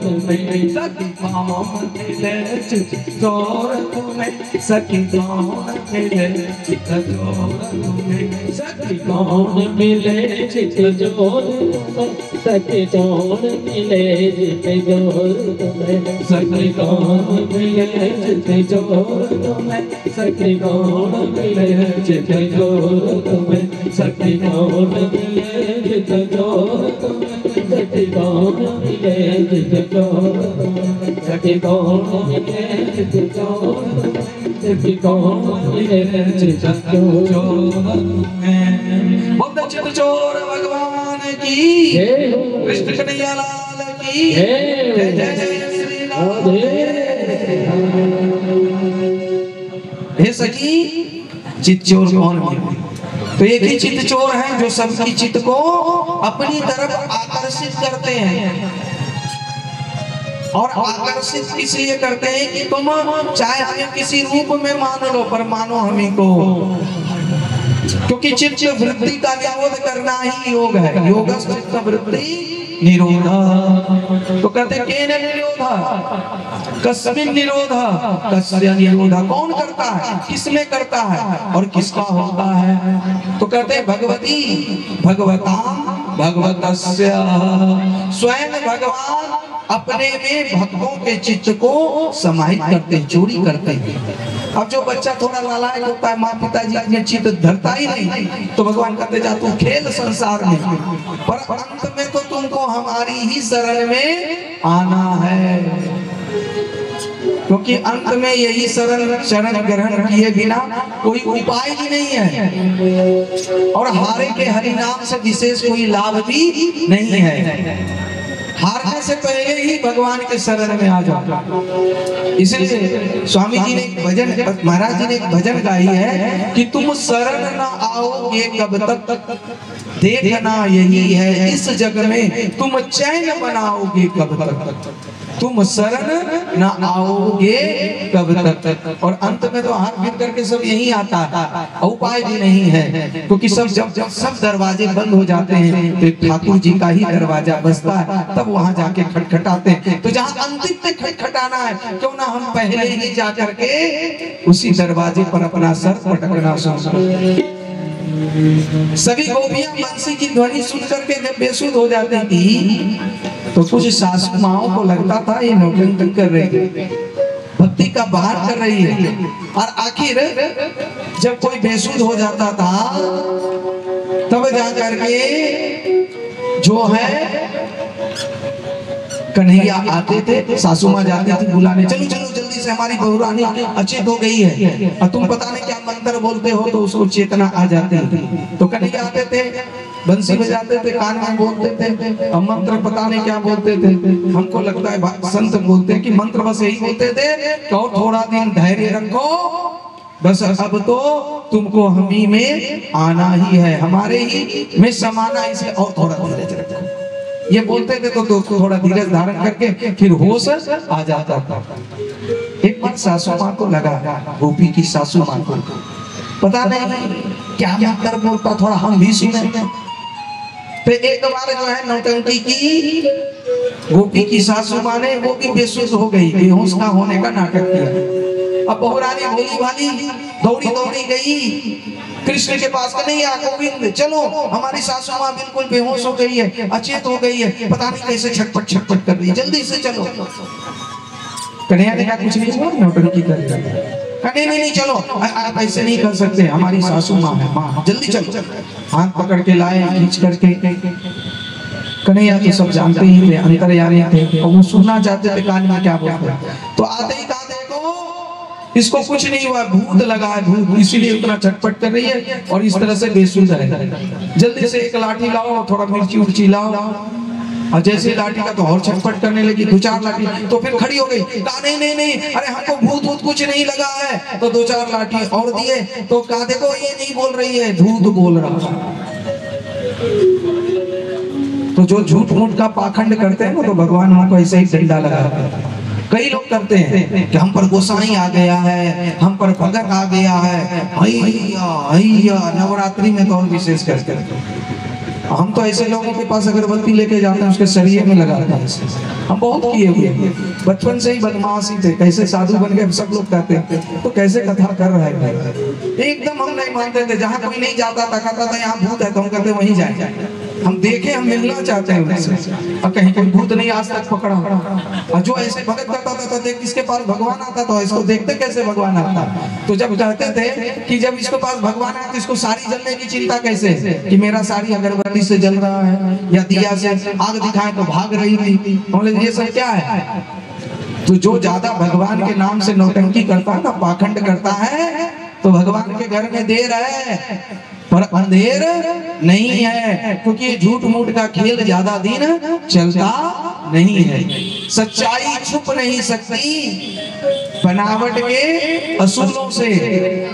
तुम्हें, सखी कौन मिले चित्त चोर तुम्हें, सखी कौन मिले चित्त चोर तुम्हें, सखी कौन मिले चित्त चोर तुम्हें, सखी कौन मिले चित्त चोर तुम्हें, सखी कौन मिले चित्त चोर तुम्हें, सखी कौन मिले चित्त चोर तुम्हें, सखी कौन मिले चित्त चोर तुम्हें, सखी कौन मिले चित्त चोर तुम्हें, सखी कौन मिले चित्त चोर तुम्हें, सखी कौन मिले चित्त चोर तुम्हें। बोल चित्त चोर भगवान की, कृष्ण कन्हैया लाल की, जय जय जय श्री राधे। हे सखी चित्त चोर कौन है, तो एक ही चित्त चोर है जो सबकी चित्त को अपनी तरफ आकर्षित करते हैं। और आकर्षित इसलिए करते हैं कि तुम चाहे हमें किसी रूप में मान लो, पर मानो हमें को, क्योंकि चित्त वृत्ति का निरोध करना ही योग है। योग चित्त वृत्ति निरोधा, तो कहते केन निरोधा, कस्मिन निरोधा, कस्य निरोधा, कौन करता है, किसमें करता है और किसका होता है। तो कहते भगवती भगवताम भगवतस्य, स्वयं भगवान अपने में भक्तों के चित्त को समाहित करते हैं, चोरी करते हैं। अब जो बच्चा थोड़ा नालायक होता है, माँ पिताजी अपने चित्त धरता ही नहीं, तो भगवान कहते जा तू खेल संसार में, पर अंत में तो तुमको हमारी ही शरण में आना है, क्योंकि अंत में यही शरण ग्रहण किए बिना कोई उपाय ही नहीं है, और हारे के हरि नाम से विशेष कोई लाभ भी नहीं है। हारने से पहले ही भगवान के शरण में आ जाओ। इसलिए स्वामी जी ने एक भजन, महाराज जी ने एक भजन गाई है कि तुम शरण न आओगे कब तक, देखना यही है इस जग में, तुम चैन बनाओगे कब तक, तुम शरण न आओगे कब तक। और अंत में तो हाथ फिर करके सब यही आता है, उपाय भी नहीं है, क्योंकि जब सब दरवाजे बंद हो जाते हैं तो ठाकुर जी का ही दरवाजा बजता है, तब वहां जाके खटखटाते हैं। तो जहां अंतिम में खटखटाना है, क्यों ना हम पहले ही जा करके उसी दरवाजे पर अपना सर पटकना शुरू। सभी गोपियां बंसी की ध्वनि सुन करके जब बेसुध हो जाती थी, तो कुछ सासू माओं को लगता था ये नौटंकी कर रही है, भक्ति का बाहर कर रही है। और आखिर जब कोई बेसुध हो जाता था, तब जा करके जो है कन्हैया आते थे, सासू माँ जाती थी बुलाने, चलो चलो जल्दी से हमारी बहुरानी अचेत हो गई है, और तुम पता नहीं क्या मंत्र बोलते हो, तो उसको चेतना आ जाती है। तो कन्हैया आते थे, बंसी बजाते थे, कान में बोलते थे, और मंत्र पता नहीं क्या बोलते थे। हमको लगता है संत बोलते कि मंत्र बस यही बोलते थे कि और थोड़ा दिन धैर्य रखो, बस अब तो तुमको हम ही में आना ही है, हमारे ही में समाना, इसे और थोड़ा धीरज रखो, ये बोलते थे। तो थोड़ा धीरज धारण करके फिर होश आ जाता था। एक बार सासू माँ को लगा, गोपी की सासू माँ को पता नहीं क्या मंत्र बोलता, थोड़ा हम भी सुने। तो एक बार जो है नौटंकी की गोपी की सासू माँ ने, वो भी बेसुध हो गई, बेहोश ना होने का नाटक किया। अब बहुरानी भोली भाली दौड़ी दौड़ी गई कृष्ण के पास, नहीं आ गोविंद चलो, हमारी सासू माँ बिल्कुल बेहोश हो गई है, अचेत हो गई है, पता नहीं कैसे छटपट छटपट कर रही है, जल्दी से चलो। कन्हैया ने कहा कुछ नहीं हुआ, नौटंकी कर नहीं नहीं चलो, आप ऐसे नहीं कर सकते, हमारी सासू माँ है, माँ जल्दी चलो। हाथ पकड़ के लाए, खींच करके। कन्हैया तो सब जानते ही थे, अंतर्यामी थे, और वो सुनना चाहते थे कान में क्या बोलते। तो आते ही कहा देखो इसको कुछ नहीं हुआ, भूत लगा है, भूत इसीलिए उतना छटपट कर रही है और इस तरह से बेसुध है। जल्दी से एक लाठी लाओ, थोड़ा मिर्ची उर्ची लाओ। और जैसे लाठी का तो और छटपट करने लगी, 2-4 लाठी, तो फिर खड़ी हो गई, कहा नहीं नहीं नहीं, अरे हमको भूत भूत कुछ नहीं लगा है। तो 2-4 लाठी और दिए, तो कहा देखो ये नहीं बोल रही है, भूत बोल रहा। तो जो झूठ मूठ का पाखंड करते हैं ना, तो भगवान हमको ऐसे ही डंडा लगाते हैं। कई लोग करते हैं कि हम पर गोसाई आ गया है, हम पर भगत आ गया है, नवरात्रि में तो और विशेष करके हम तो ऐसे लोगों के पास अगरबत्ती लेके जाते हैं, उसके शरीर में लगाते हैं। हम बहुत किए हुए, बचपन से ही बदमाशी थे, कैसे साधु बन गए सब लोग कहते हैं, तो कैसे कथा कर रहा है। एकदम हम नहीं मानते थे, जहाँ कोई नहीं जाता था, कहता था यहाँ भूत है, तो हम कहते वहीं जाए, हम देखे, हम मिलना चाहते हैं उनसे। और कहीं कोई भूत नहीं आज तक पकड़ा। और जो ऐसे भगत करता था, तो देख इसके पास भगवान आता, तो इसको देखते कैसे भगवान आता। तो जब कहते थे कि जब इसके पास भगवान आता, तो इसको सारी जलने की चिंता कैसे, कि मेरा सारी अगरबत्ती से जल रहा है, या दिया से आग दिखाए तो भाग रही थी। बोले ये सब क्या है। तो जो ज्यादा भगवान के नाम से नौटंकी करता है ना, पाखंड करता है, तो भगवान के घर में देर है पर अंधेर नहीं है, क्योंकि ये झूठ मूठ का खेल ज्यादा दिन चलता नहीं है। सच्चाई छुप नहीं सकती बनावट के असूलों से,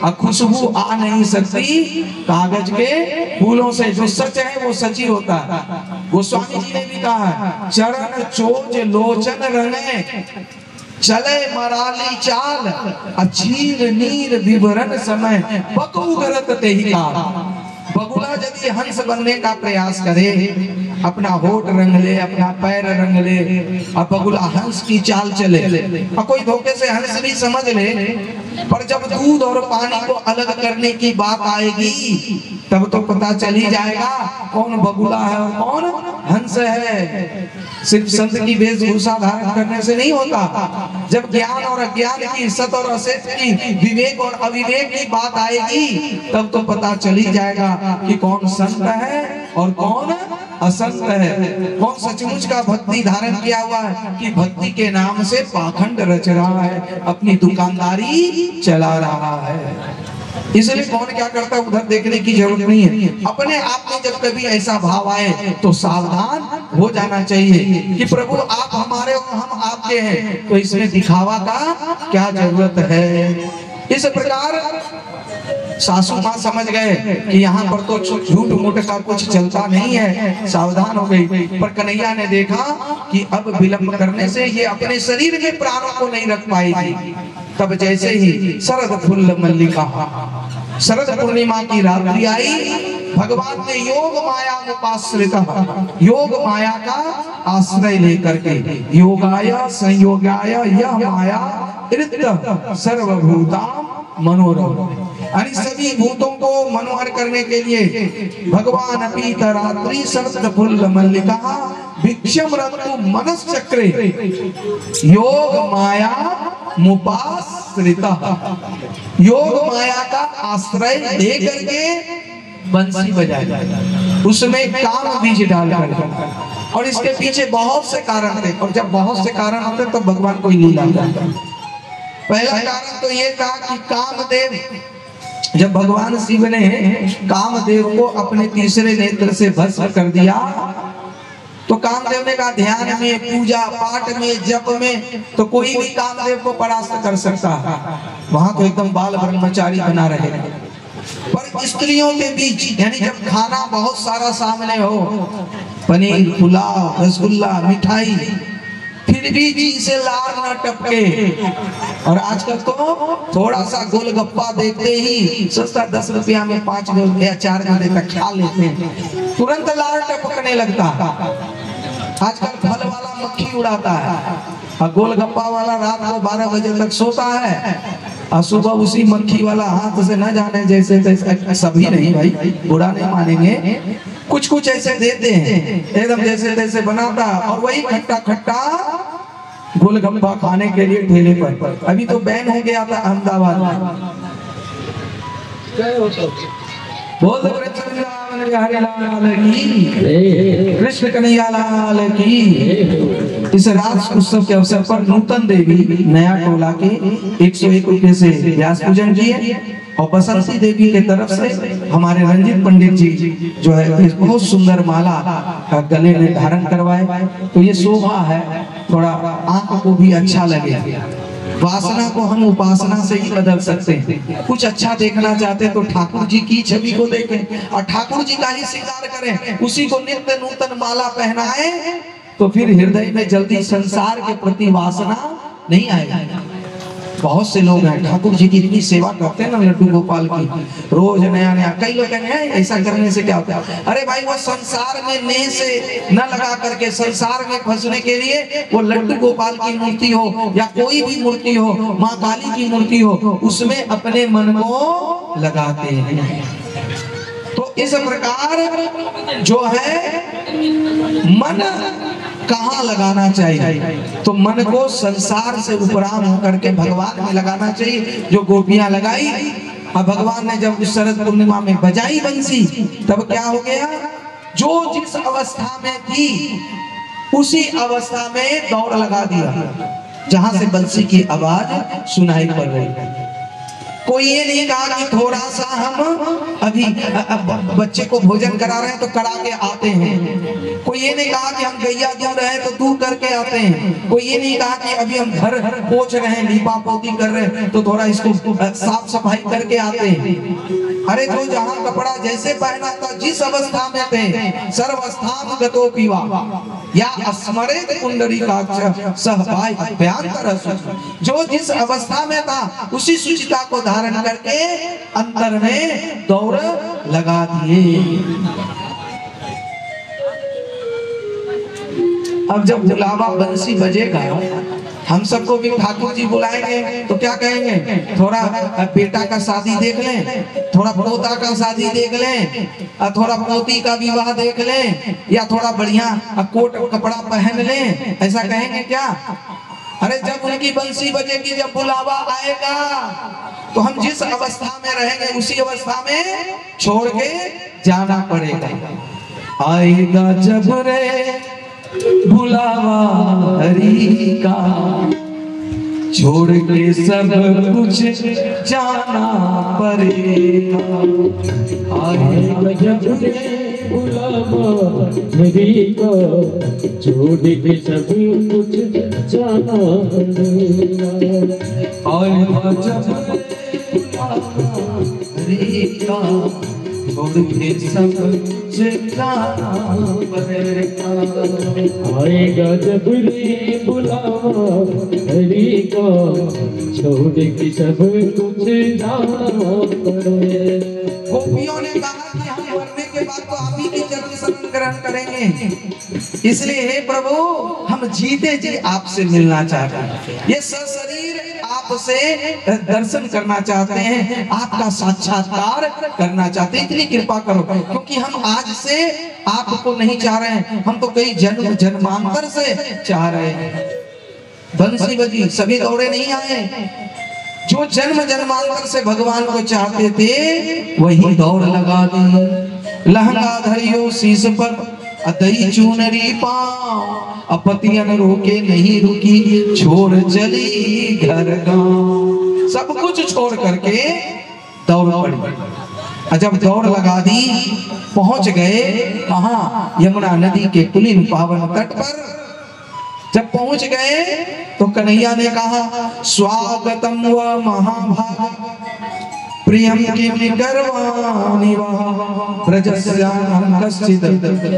और खुशबू आ नहीं सकती कागज के फूलों से। जो सच है वो सच ही होता है। गोस्वामी जी ने भी कहा है, चरण चोज लोचन रंगे, चले मराली चाल, अचीर नीर विवरण समय, बकु गरत तेहि काल। बगुला यदि हंस बनने का प्रयास करे, अपना होठ रंग ले, अपना पैर रंग ले, और बगुला हंस की चाल चले, और कोई धोखे से हंस भी समझ ले, पर जब दूध और पानी को अलग करने की बात आएगी तब तो पता चल ही जाएगा कौन बगुला है और कौन हंस है। सिर्फ संत की वेशभूषा धारण करने से नहीं होता। जब ज्ञान और अज्ञान की, सत और असत की, विवेक और अविवेक की बात आएगी तब तो पता चल ही जाएगा कि कौन संत है और कौन असंत है, कौन सचमुच का भक्ति धारण किया हुआ है कि भक्ति के नाम से पाखंड रच रहा है, अपनी दुकानदारी चला रहा है। इसलिए कौन क्या करता है उधर देखने की जरूरत नहीं है। अपने आप में जब कभी ऐसा भाव आए तो सावधान हो जाना चाहिए कि प्रभु आप हमारे और हम आपके हैं, तो इसमें दिखावा का क्या जरूरत है। इस प्रकार सासू माँ समझ गए कि यहाँ पर तो झूठ मूठ का कुछ चलता नहीं है, सावधान हो गई। पर कन्हैया ने देखा कि अब विलंब करने से ये अपने शरीर में प्राणों को नहीं रख पाएगी। तब जैसे ही शरद फुल्ल मल्लिका, शरद पूर्णिमा की रात्रि आई, भगवान ने योग माया उपाश्रित, योग माया का आश्रय लेकर के, योगाय संयोगाय यह माया ऋत सर्वभूतां मनोरम, यानी सभी भूतों को मनोहर करने के लिए भगवान पीत रात्रि शरद फुल्ल मल्लिका भिक्षम रत्तु मनश्चक्रे योग माया मुपाश्रिता, योग माया का आश्रय ले करके बंसी बजाए, उसमें काम बीज डालकर। और इसके पीछे बहुत से कारण थे, और जब बहुत से कारण होते तो भगवान कोई लीला करता। पहला कारण तो ये था कि कामदेव, जब भगवान शिव ने कामदेव को अपने तीसरे नेत्र से भस्म कर दिया तो कामदेव ने कहा ध्यान में, पूजा पाठ में, जप में तो कोई भी कामदेव को परास्त कर सकता है, वहां तो एकदम बाल ब्रह्मचारी बना रहे। पर स्त्रियों के बीच, यानी जब खाना बहुत सारा सामने हो, पनीर, पुलाव, रसगुल्ला, मिठाई, फिर भी जी से लार न टपके। और आजकल तो थोड़ा सा गोलगप्पा देखते ही सस्ता 10 रुपया में 5 गोल या 4 गोले तक खा लेते हैं, तुरंत लार टपकने लगता। आजकल फल वाला मक्खी उड़ाता है और गोलगप्पा वाला रात को 12 बजे तक सोता है, और सुबह उसी मक्खी वाला हाथ से न जाने जैसे तैसे, सभी नहीं भाई, बुरा नहीं मानेंगे, कुछ कुछ ऐसे देते हैं एकदम जैसे तैसे बनाता, और वही खट्टा खट्टा गोलगप्पा खाने के लिए ठेले पर। अभी तो बैन हो गया था अहमदाबाद में। बोल दो कृष्ण कन्हैया लाल की। इस रास उत्सव के अवसर पर नूतन देवी नया टोला के 101 रुपए से व्यास पूजन किए, और बसंती देवी के तरफ से हमारे रंजित पंडित जी जो है बहुत सुंदर माला गले में धारण करवाए। तो ये शोभा है, थोड़ा आंख को भी अच्छा लगे। वासना को हम उपासना से ही बदल सकते हैं। कुछ अच्छा देखना चाहते हैं तो ठाकुर जी की छवि को देखें और ठाकुर जी का ही श्रृंगार करें, उसी को नित्य नूतन माला पहनाए, तो फिर हृदय में जल्दी संसार के प्रति वासना नहीं आएगा। बहुत से लोग हैं ठाकुर जी की इतनी सेवा करते हैं ना, लड्डू गोपाल की, रोज नया नया। कई लोग कहेंगे ऐसा करने से क्या होता है? अरे भाई, वो संसार में नेह से न लगा करके संसार में फंसने के लिए वो लड्डू गोपाल की मूर्ति हो या कोई भी मूर्ति हो, माँ काली की मूर्ति हो, उसमें अपने मन को लगाते हैं। तो इस प्रकार जो है मन कहाँ लगाना चाहिए? तो मन को संसार से उपराम होकर के भगवान में लगाना चाहिए। जो गोपियां लगाई, और भगवान ने जब उस शरद पूर्णिमा में बजाई बंसी, तब क्या हो गया? जो जिस अवस्था में थी उसी अवस्था में दौड़ लगा दिया, जहां से बंसी की आवाज सुनाई पड़ रही। कोई ये नहीं कहा कि थोड़ा सा हम अभी बच्चे को भोजन करा रहे हैं तो करा के आते हैं। कोई ये नहीं कहा कि हम गैया दूध रहे तो दूध करके आते हैं। कोई ये नहीं कहा कि अभी हम घर पोछ रहे हैं, लीपा पोती कर रहे हैं तो थोड़ा इसको साफ सफाई करके आते हैं। अरे जो जहां कपड़ा जैसे पहना था, जिस अवस्था में थे, सर्वस्थान गतो पीवा या स्मरेत पुंडरीकाक्ष सहपाय अभ्यंतर, जो जिस अवस्था में था उसी सुचिता को धारण करके अंतर में दौड़ लगा दिए। अब जब बुलावा बंसी बजेगा, हम सबको भी ठाकुर जी बुलाएंगे तो क्या कहेंगे, थोड़ा बेटा का शादी देख लें, थोड़ा पोता का शादी देख लें, थोड़ा पोती का विवाह देख लें, या थोड़ा बढ़िया कोट कपड़ा पहन लें, ऐसा कहेंगे क्या? अरे जब उनकी बंसी बजेगी, जब बुलावा आएगा, तो हम जिस अवस्था में रहेंगे उसी अवस्था में छोड़ के जाना पड़ेगा। आएगा जब रे बुलावा हरि का, छोड़ के सब कुछ जाना पड़ेगा। आएगा जब रे बुलावा हरि का, छोड़ के सब कुछ जाना पड़ेगा। आएगा जब रे बुलावा हरि का, छोड़ के सब कुछ जाना पड़ेगा। आएगा जब रे बुलावा हरि का, छोड़ के सब कुछ जाना पड़ेगा। गोपियों ने कहा कि हम मरने के बाद तो आप ही की चरण शरण ग्रहण करेंगे, इसलिए हे प्रभु हम जीते जी आपसे मिलना चाहते हैं, ये सशरीर आपसे दर्शन करना चाहते हैं, आपका साक्षात्कार करना चाहते हैं, इतनी कृपा करो। क्योंकि हम आज से आपको नहीं चाह रहे हैं, हम तो कई जन्म जन्मांतर से चाह रहे हैं। बंसी बजी, सभी दौड़े नहीं आए, जो जन्म जन्मांतर से भगवान को चाहते थे वही दौड़ लगा दी। लहंगा धरियो शीश पर, दही चूनरी पाँव, अपतियन रोके नहीं रुकी, छोड़ चली घर गाँव। सब कुछ छोड़ करके दौड़ पड़ी। जब दौड़ लगा दी, पहुंच गए कहाँ, यमुना नदी के पुलिन पावन तट पर। जब पहुंच गए तो कन्हैया ने कहा, स्वागतम व महाभाग प्रियम किम करवाणि वा, ब्रजस्याम कश्चित्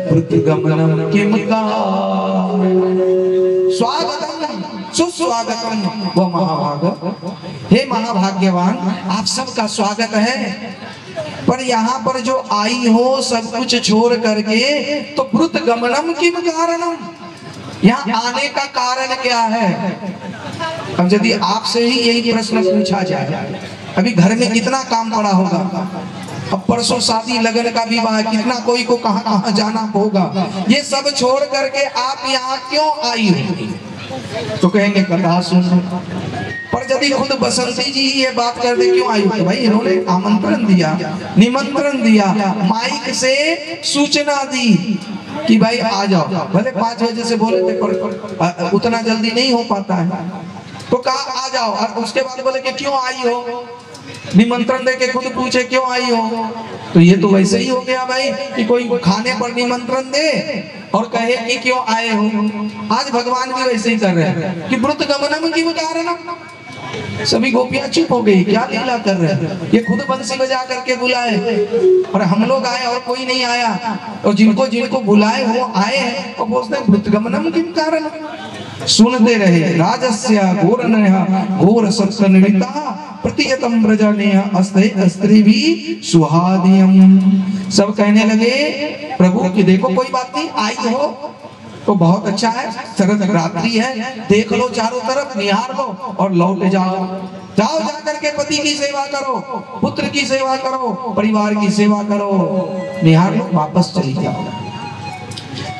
पृथ्वीगमनं किम कारणे। स्वागतम सुस्वागतम व महाभाग, हे महाभाग्यवान आप सबका स्वागत है, पर यहाँ पर जो आई हो सब कुछ छोड़ करके, तो पृथ्वीगमनं किम कारणम, यहाँ आने का कारण क्या है? अब यदि आपसे ही यही प्रश्न पूछा जाए, अभी घर में कितना काम पड़ा होगा, अब परसों शादी लगन का विवाह, कितना कोई को कहाँ कहाँ जाना होगा, ये सब छोड़ करके आप यहाँ क्यों आई हो? तो कहेंगे कथा सुन। पर यदि खुद बसंती जी ये बात कर दे क्यों आई हो, तो भाई इन्होंने आमंत्रण दिया, निमंत्रण दिया, माइक से सूचना दी कि भाई आ जाओ, भले 5 बजे से बोले थे पर उतना जल्दी नहीं हो पाता है, तो कहा आ जाओ, और उसके बाद बोले कि क्यों आई हो, निमंत्रण दे के खुद पूछे क्यों आई हो, तो ये तो वैसे ही हो गया भाई कि कोई खाने पर निमंत्रण दे और कहे कि क्यों आए हो। आज भगवान भी वैसे ही कर रहे हैं कि पृथ्वीगमनं किम कारणम। सभी गोपियां चुप हो गई, क्या लीला कर रहे हैं, ये खुद बंसी बजा करके बुलाए और हम लोग आए और कोई नहीं आया, और जिनको जिनको बुलाए वो आए हैं और पूछते हैं पृथ्वीगमनं किम कारणम। सुनते रहे। राजस्य घोरनयः घोर सत्सन्विता प्रतियतम व्रजनेयः अस्ते स्त्री भी सुहादियम। सब कहने लगे प्रभु कि देखो कोई बात नहीं, आई हो तो बहुत अच्छा है, शरद रात्रि है, देख लो चारों तरफ, निहार लो और लौट जाओ। जाओ जा करके पति की सेवा करो, पुत्र की सेवा करो, परिवार की सेवा करो, निहार लो, वापस चली जाओ।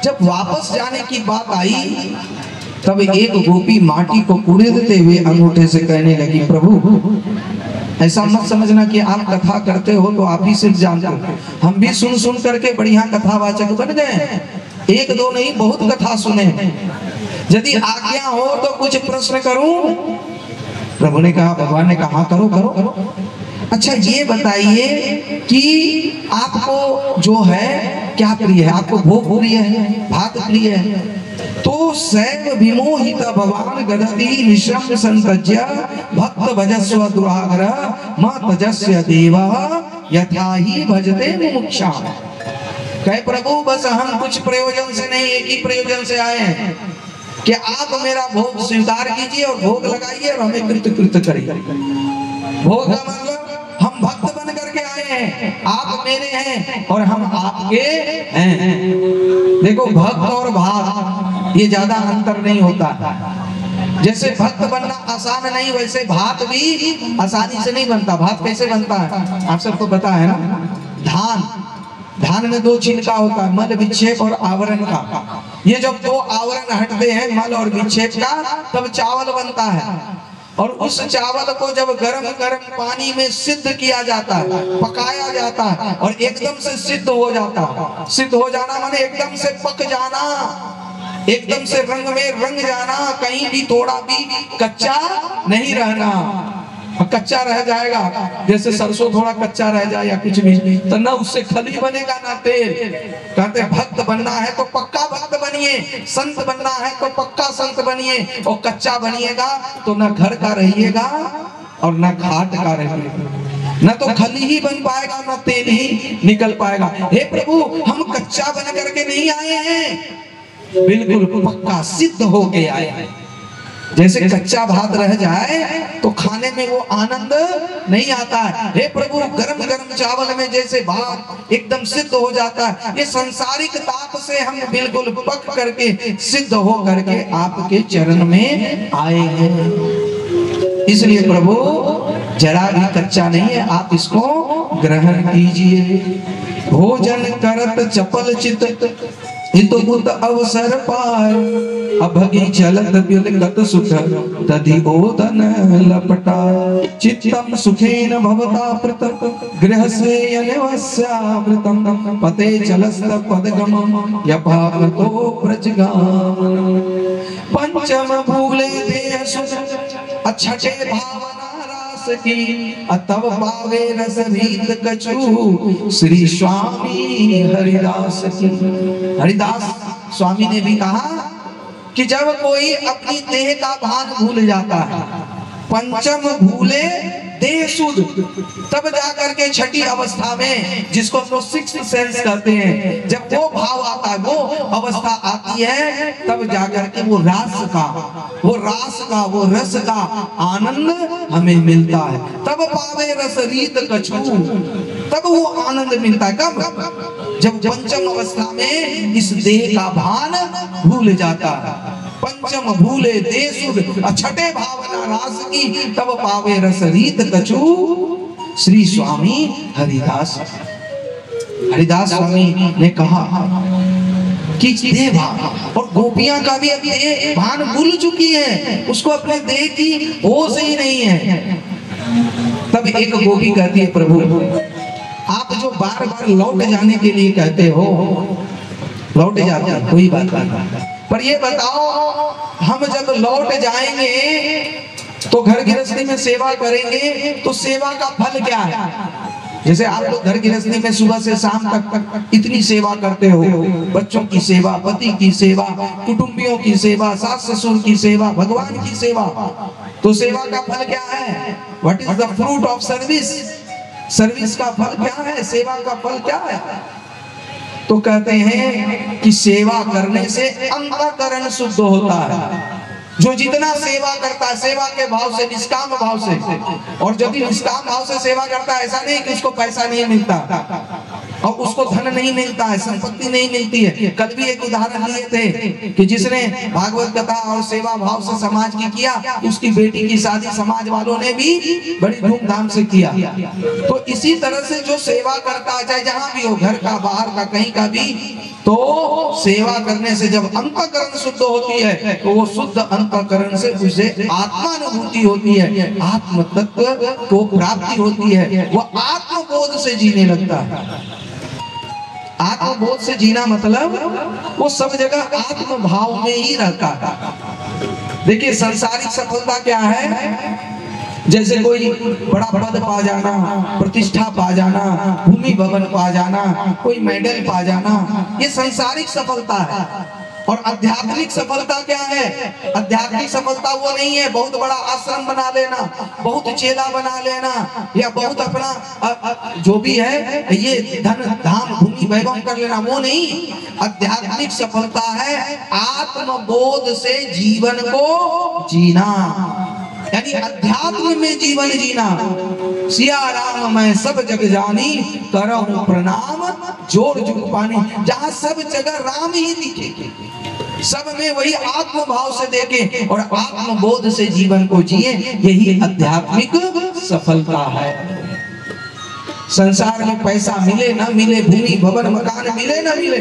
जब वापस जाने की बात आई तब एक गोपी माटी को कुड़ेदते हुए अंगूठे से कहने लगी, प्रभु ऐसा मत समझना कि आप कथा करते हो तो आप ही सिर्फ जानते हो, हम भी सुन सुन करके बढ़िया कथावाचक बन गए, एक दो नहीं बहुत कथा सुने, यदि आज्ञा हो तो कुछ प्रश्न करूं। प्रभु ने कहा, भगवान ने कहा करो करो। अच्छा ये बताइए कि आपको जो है क्या प्रिय है, आपको भोग प्रिय है, भात प्रिय है? तो सैव विमोहित भवान गदति निश्रम संतज्य भक्त भजस्व दुराग्रह मा तजस्य देवा यथा ही भजते मुमुक्षा। कहे प्रभु बस हम कुछ प्रयोजन से नहीं, एक ही प्रयोजन से आए हैं कि आप मेरा भोग स्वीकार कीजिए और भोग लगाइए और हमें कृत करिए। भोग का मतलब हम भक्त बन करके आए हैं, आप मेरे हैं और हम आपके हैं। देखो भक्त और भात ये ज्यादा अंतर नहीं होता। जैसे भक्त बनना आसान नहीं, वैसे भात भी आसानी से नहीं बनता। भात कैसे बनता है आप सबको पता है ना। धान में दो छिलका होता है, मल विक्षेप और आवरण का। ये जब दो आवरण हटते हैं मल और विक्षेप का, तब चावल बनता है। और उस चावल को जब गरम गरम पानी में सिद्ध किया जाता है, पकाया जाता है और एकदम से सिद्ध हो जाता है। सिद्ध हो जाना माने एकदम से पक जाना, एकदम से रंग में रंग जाना, कहीं भी थोड़ा भी कच्चा नहीं रहना। कच्चा रह जाएगा, जैसे सरसों थोड़ा कच्चा रह जाए या कुछ भी, तो ना उससे खली बनेगा ना तेल। कहते भक्त बनना है तो पक्का भक्त बनिए, संत बनना है तो पक्का संत बनिए। और कच्चा बनिएगा तो ना घर का रहिएगा और ना घाट का रहिएगा, ना तो खली ही बन पाएगा ना तेल ही निकल पाएगा। हे प्रभु, हम कच्चा बन करके नहीं आए हैं, बिल्कुल पक्का सिद्ध हो के आए हैं। जैसे कच्चा भात रह जाए तो खाने में वो आनंद नहीं आता है। हे प्रभु, गरम गरम चावल में जैसे भात एकदम सिद्ध हो जाता है, ये सांसारिक ताप से हम बिल्कुल पक करके सिद्ध हो करके आपके चरण में आए हैं। इसलिए प्रभु जरा भी कच्चा नहीं है, आप इसको ग्रहण कीजिए। भोजन करत चपल चित हितुत अवसर पार, अभगी चलत बिलगत सुख तदि ओदन लपटा। चित्तम सुखेन भवता प्रतप गृहसे यनवस्यामृतम, पते चलस्त पदगमम यभागतो प्रजगामन। पंचम भूले देह सुख अछटे भावना की, तब पावे रस रीत कछु श्री स्वामी हरिदास की। हरिदास स्वामी ने भी कहा कि जब कोई अपनी देह का भान भूल जाता है, पंचम भूले देह सुध, तब जाकर के छठी अवस्था में, जिसको हम लोग सिक्स्थ सेंस कहते हैं, जब वो भाव आता है, वो अवस्था आती है, तब जाकर के वो रास का वो रस का आनंद हमें मिलता है। तब पावे रस रीत कछु, तब वो आनंद मिलता है। कब? जब पंचम अवस्था में इस देह का भान भूल जाता है। पंचम भूले देसुद अछटे भावना रास की, तब पावे रस रीत कछु श्री स्वामी हरिदास। हरिदास स्वामी ने कहा कि देह भान, और गोपियां का भी अब देह भान भूल चुकी है, उसको अपने देह की होश ही नहीं है। तब एक गोपी कहती है, प्रभु आप जो बार बार लौट जाने के लिए कहते हो, लौट जाते हैं, कोई बात नहीं, पर ये बताओ हम जब लौट जाएंगे तो घर गृहस्थी में सेवा करेंगे तो सेवा का फल क्या है? जैसे आप लोग घर गृहस्थी में सुबह से शाम तक इतनी सेवा करते हो, बच्चों की सेवा, पति की सेवा, कुटुंबियों की सेवा, सास ससुर की सेवा, भगवान की सेवा, तो सेवा का फल क्या है? What is the fruit of service? Service का फल क्या है? सेवा का फल क्या है? तो कहते हैं कि सेवा करने से अंतःकरण शुद्ध होता है। जो जितना सेवा करता है, सेवा के भाव से, निष्काम भाव से, और जब भी निष्काम भाव से सेवा करता है, ऐसा नहीं कि उसको पैसा नहीं मिलता और उसको धन नहीं मिलता है, संपत्ति नहीं मिलती है। कल भी एक उदाहरण दिए थे कि जिसने भागवत कथा और सेवा भाव से समाज की किया, उसकी बेटी की शादी समाज वालों ने भी बड़ी धूमधाम से किया। तो इसी तरह से जो सेवा करता है, चाहे जहां भी हो, घर का, बाहर का, कहीं का भी, तो सेवा करने से जब अंतःकरण शुद्ध होती है, तो वो शुद्ध अंतःकरण से उसे आत्मानुभूति होती है, आत्म तत्व को प्राप्ति होती है, वो आत्मबोध से जीने लगता है। आत्मबोध से जीना मतलब वो सब जगह आत्म भाव में ही रहता है। देखिए सांसारिक सफलता क्या है? जैसे कोई बड़ा पद पा जाना, प्रतिष्ठा पा जाना, भूमि भवन पा जाना, कोई मेडल पा जाना, ये सांसारिक सफलता है। और आध्यात्मिक सफलता क्या है? आध्यात्मिक सफलता वो नहीं है बहुत बड़ा आश्रम बना लेना, बहुत चेला बना लेना, या बहुत अपना जो भी है ये धन धाम भूमि वैभव कर लेना, वो नहीं। आध्यात्मिक सफलता है आत्मबोध से जीवन को जीना, यानी अध्यात्म में जीवन जीना। सिया राम मैं सब जग जानी, करहूं प्रणाम जोर जुग पानी। जहां सब जगह राम ही दिखे, सब में वही आत्म भाव से देखें और आत्मबोध से जीवन को जिए, यही आध्यात्मिक सफलता है। संसार में पैसा मिले ना मिले, भूमि भवन मकान मिले ना मिले,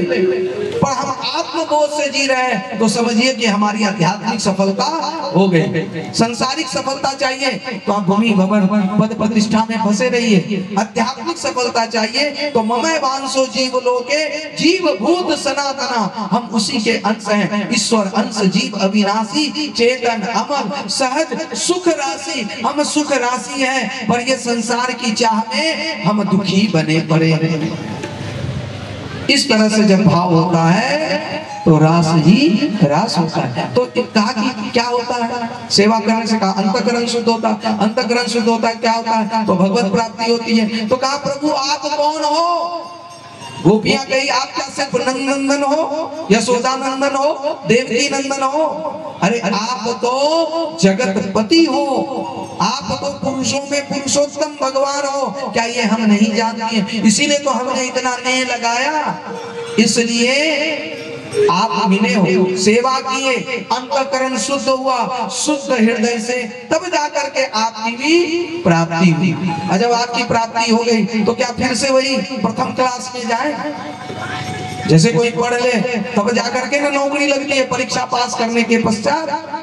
पर हम आत्मबोध से जी रहे हैं तो समझिए कि हमारी आध्यात्मिक सफलता हो गई। सांसारिक सफलता चाहिए तो आप भूमि भवन पद प्रतिष्ठा में फंसे रहिए। आध्यात्मिक सफलता चाहिए तो ममय वांसो जीव लोके जीव भूत सनातना, हम उसी के अंश हैं। ईश्वर अंश जीव अविनाशी चेतन अमर सहज सुख राशि, हम सुख राशि हैं, पर ये संसार की चाह में हम दुखी बने पड़े हैं। इस तरह से जब भाव होता है तो रास ही रास होता है। तो कहा कि क्या होता है, सेवा करने से कहा अंतःकरण शुद्ध होता है। अंतःकरण शुद्ध होता है क्या होता है, तो भगवत प्राप्ति होती है। तो कहा प्रभु आप कौन हो? गोपियां कही आप क्या सिर्फ नंदन हो, यशोदा नंदन हो, देवकी नंदन हो? अरे आप तो जगत पति हो, आप तो पुरुषों में पुरुषोत्तम भगवान हो। क्या ये हम नहीं जानते हैं? इसीलिए तो हमने इतना नेह लगाया, इसलिए आप मिले हो, सेवा किए, अंतःकरण शुद्ध हुआ, शुद्ध हृदय से, तब जाकर के आपकी भी प्राप्ति हुई। और जब आपकी प्राप्ति हो गई तो क्या फिर से वही प्रथम क्लास में जाए? जैसे कोई पढ़ ले तब जाकर के ना नौकरी लगती है परीक्षा पास करने के पश्चात।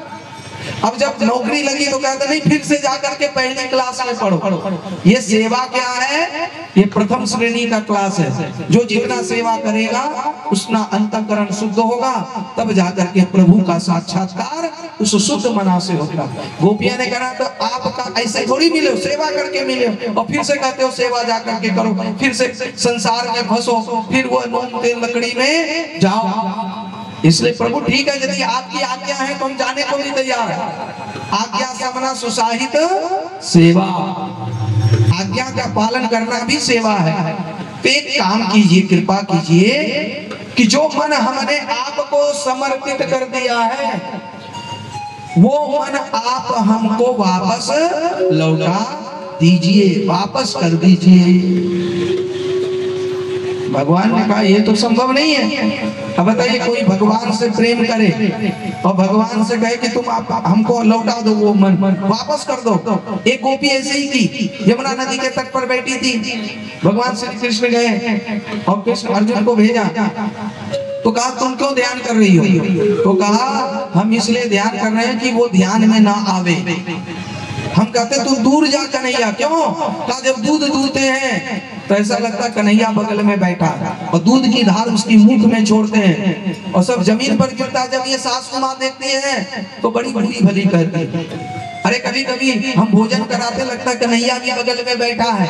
अब जब नौकरी लगी तो कहते नहीं फिर से जाकर के पहली क्लास में पढ़ो। ये सेवा क्या है? ये प्रथम श्रेणी का क्लास है। जो जितना सेवा करेगा उतना अंतःकरण शुद्ध होगा, तब जाकर के प्रभु का साक्षात्कार उस शुद्ध मना से होगा। गोपियां ने कहा तो आपका ऐसे थोड़ी मिले, सेवा करके मिले और फिर से कहते हो सेवा जा करके करो, फिर से संसार में फंसो, फिर वो नून तेल लकड़ी में जाओ। इसलिए प्रभु ठीक है, यदि आपकी आज्ञा है तो हम जाने को भी तैयार है। आज्ञा समना सुसाहित सेवा, आज्ञा का पालन करना भी सेवा है। तो एक काम कीजिए, कृपा कीजिए कि जो मन हमने आपको समर्पित कर दिया है वो मन आप हमको वापस लौटा दीजिए, वापस कर दीजिए। भगवान ने कहा ये तो संभव नहीं है। अब बताइए कोई भगवान से प्रेम करे और भगवान से कहे कि तुम आप हमको लौटा दो, वो मन वापस कर दो। एक गोपी ऐसे ही थी, यमुना नदी के तट पर बैठी थी। भगवान श्री कृष्ण गए और कृष्ण अर्जुन को भेजा तो कहा तुम क्यों ध्यान कर रही हो? तो कहा हम इसलिए ध्यान कर रहे हैं कि वो ध्यान में ना आवे। हम कहते तू दूर जा कन्हैया, क्यों? कहा जब दूध दूहते हैं तो ऐसा लगता कन्हैया बगल में बैठा है और दूध की धार उसकी मुख में छोड़ते हैं और सब जमीन पर गिरता। जब ये सासू माँ देखती है तो बड़ी बुरी भली कहती है। अरे कभी कभी हम भोजन कराते लगता कन्हैया भी बगल में बैठा है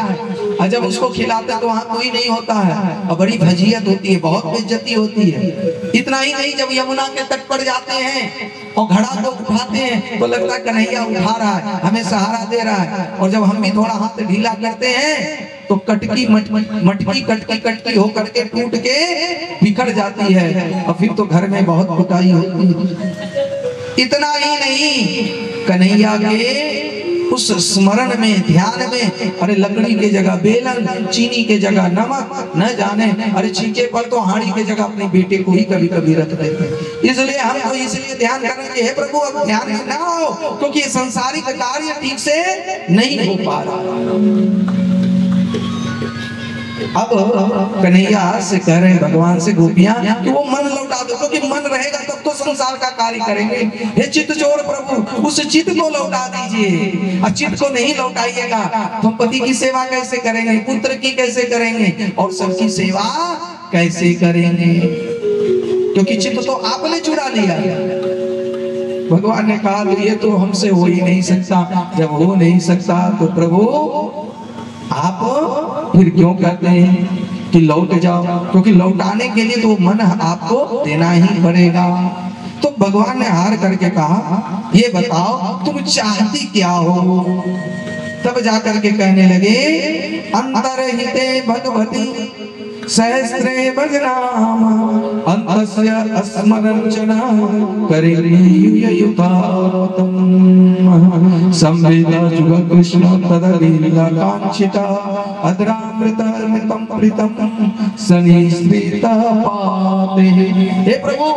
और जब उसको खिलाते तो वहाँ कोई नहीं होता है और बड़ी फजीयत होती है, बहुत बेइज्जती होती है। इतना ही नहीं, जब यमुना के तट पर जाते हैं और घड़ा को उठाते हैं तो लगता है कन्हैया उठा रहा है, हमें सहारा दे रहा है। और जब हम भी थोड़ा हाथ ढीला करते हैं तो कटकी मटकी कटकी होकर के टूट के बिखर जाती है और फिर तो घर में बहुत कुटाई होती है। इतना ही नहीं, कन्हैया के उस स्मरण में, ध्यान में, अरे लकड़ी के जगह बेलन, चीनी के जगह नमक, न जाने अरे छींके पर तो हाड़ी के जगह अपने बेटे को ही कभी कभी रख देते हैं। इसलिए हम तो इसलिए ध्यान करें कि हे प्रभु अब ध्यान में ना हो, क्योंकि संसारिक कार्य ठीक से नहीं हो पा रहा। अब कन्हैया से कह रहे हैं भगवान से गोपियां कि वो मन लौटा दो, क्योंकि मन रहेगा तब तो संसार का कार्य करेंगे। हे चित्त चोर प्रभु, उस चित्त को लौटा दीजिए। और चित्त को नहीं लौटाइएगा तो हम पति की सेवा कैसे करेंगे, पुत्र की कैसे करेंगे और सबकी सेवा कैसे करेंगे? क्योंकि चित्त तो आपने चुरा लिया। भगवान ने कहा ये तो हमसे हो ही नहीं सकता। जब हो नहीं सकता तो प्रभु आप फिर क्यों कहते हैं कि लौट जाओ? क्योंकि लौटाने के लिए तो मन आपको देना ही पड़ेगा। तो भगवान ने हार करके कहा ये बताओ तुम चाहती क्या हो? तब जाकर के कहने लगे अंतरहिते भगवती सहस्रे भजनाम अंतस्य अस्मरंजना करियुतातम संवेदा जुग कृष्ण तदलीला कांक्षिता अद्रामृतमितं प्रीतम सनिस्त्रीता पाते। हे प्रभु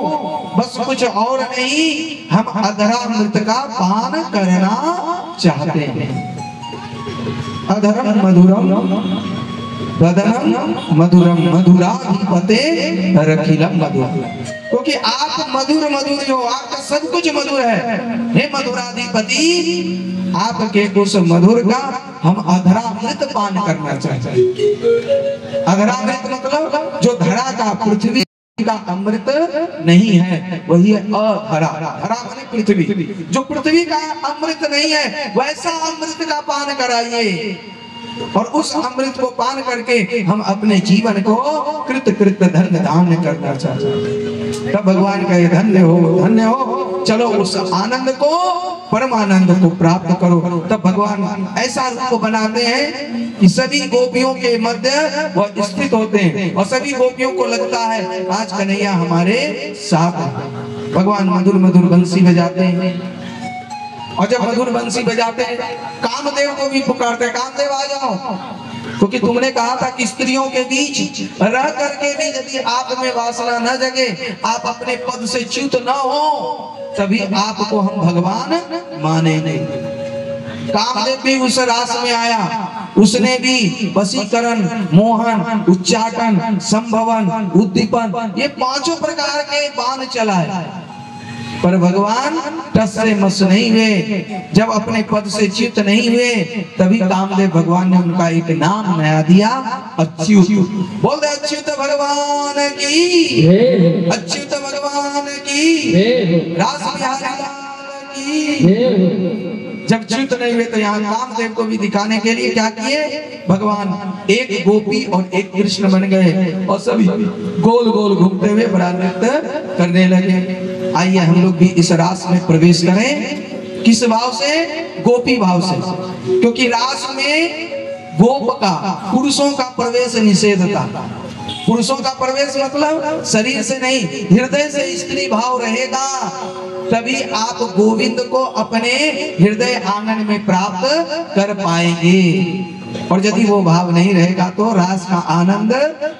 बस कुछ और नहीं, हम अधरामृत का पान करना चाहते हैं। अधरम मधुरम बदनम मधुरम मधुराधिपते रखिलम मधुर, क्योंकि आप मधुर मधुर हो, आपका सब कुछ मधुर है। हे मधुराधिपति, आपके उस मधुर का हम अधरामृत पान करना चाहते हैं। अधरामृत मतलब जो धरा का पृथ्वी का अमृत नहीं है, वही है अधरा। धरा माने पृथ्वी, जो पृथ्वी का अमृत नहीं है वैसा अमृत का पान कराइए। और उस अमृत को पान करके हम अपने जीवन को कृत कृत धन्य धान्य करना चाहते हैं। तब भगवान कहे धन्य हो धन्य हो, चलो उस आनंद को, परमानंद को प्राप्त करो। तब भगवान ऐसा रूप बनाते हैं कि सभी गोपियों के मध्य वह स्थित होते हैं और सभी गोपियों को लगता है आज कन्हैया हमारे साथ है। भगवान मधुर मधुर बंसी बजाते हैं, और जब मधुर बंसी बजाते हैं कामदेव को भी पुकारते हैं, कामदेव आ जाओ, क्योंकि तुमने कहा था कि स्त्रियों के बीच रह करके भी यदि आप में वासना न जगे, आप अपने पद से च्युत न हो, तभी आपको हम भगवान मानेंगे। कामदेव भी उस रास में आया, उसने भी वशीकरण, मोहन, उच्चाटन, संभवन, उद्दीपन, ये पांचों प्रकार के बाण चलाए, पर भगवान टस से मस नहीं हुए। जब अपने पद से च्युत नहीं हुए, तभी कामदेव भगवान ने उनका एक नाम नया दिया, अच्युत। बोल दे अच्युत भगवान की, अच्युत भगवान की, रास बिहारी लाल की। जब च्युत नहीं हुए तो यहाँ कामदेव को भी दिखाने के लिए क्या किए भगवान, एक गोपी और एक कृष्ण बन गए और सभी गोल गोल घूमते हुए बड़ा नृत्य करने लगे। आइए हम लोग भी इस रास में प्रवेश करें। किस भाव से? गोपी भाव से, क्योंकि रास में गोप का, पुरुषों का प्रवेश निषेध था। पुरुषों का प्रवेश मतलब शरीर से नहीं, हृदय से स्त्री भाव रहेगा, तभी आप गोविंद को अपने हृदय आंगन में प्राप्त कर पाएंगे। और यदि वो भाव नहीं रहेगा तो रास का आनंद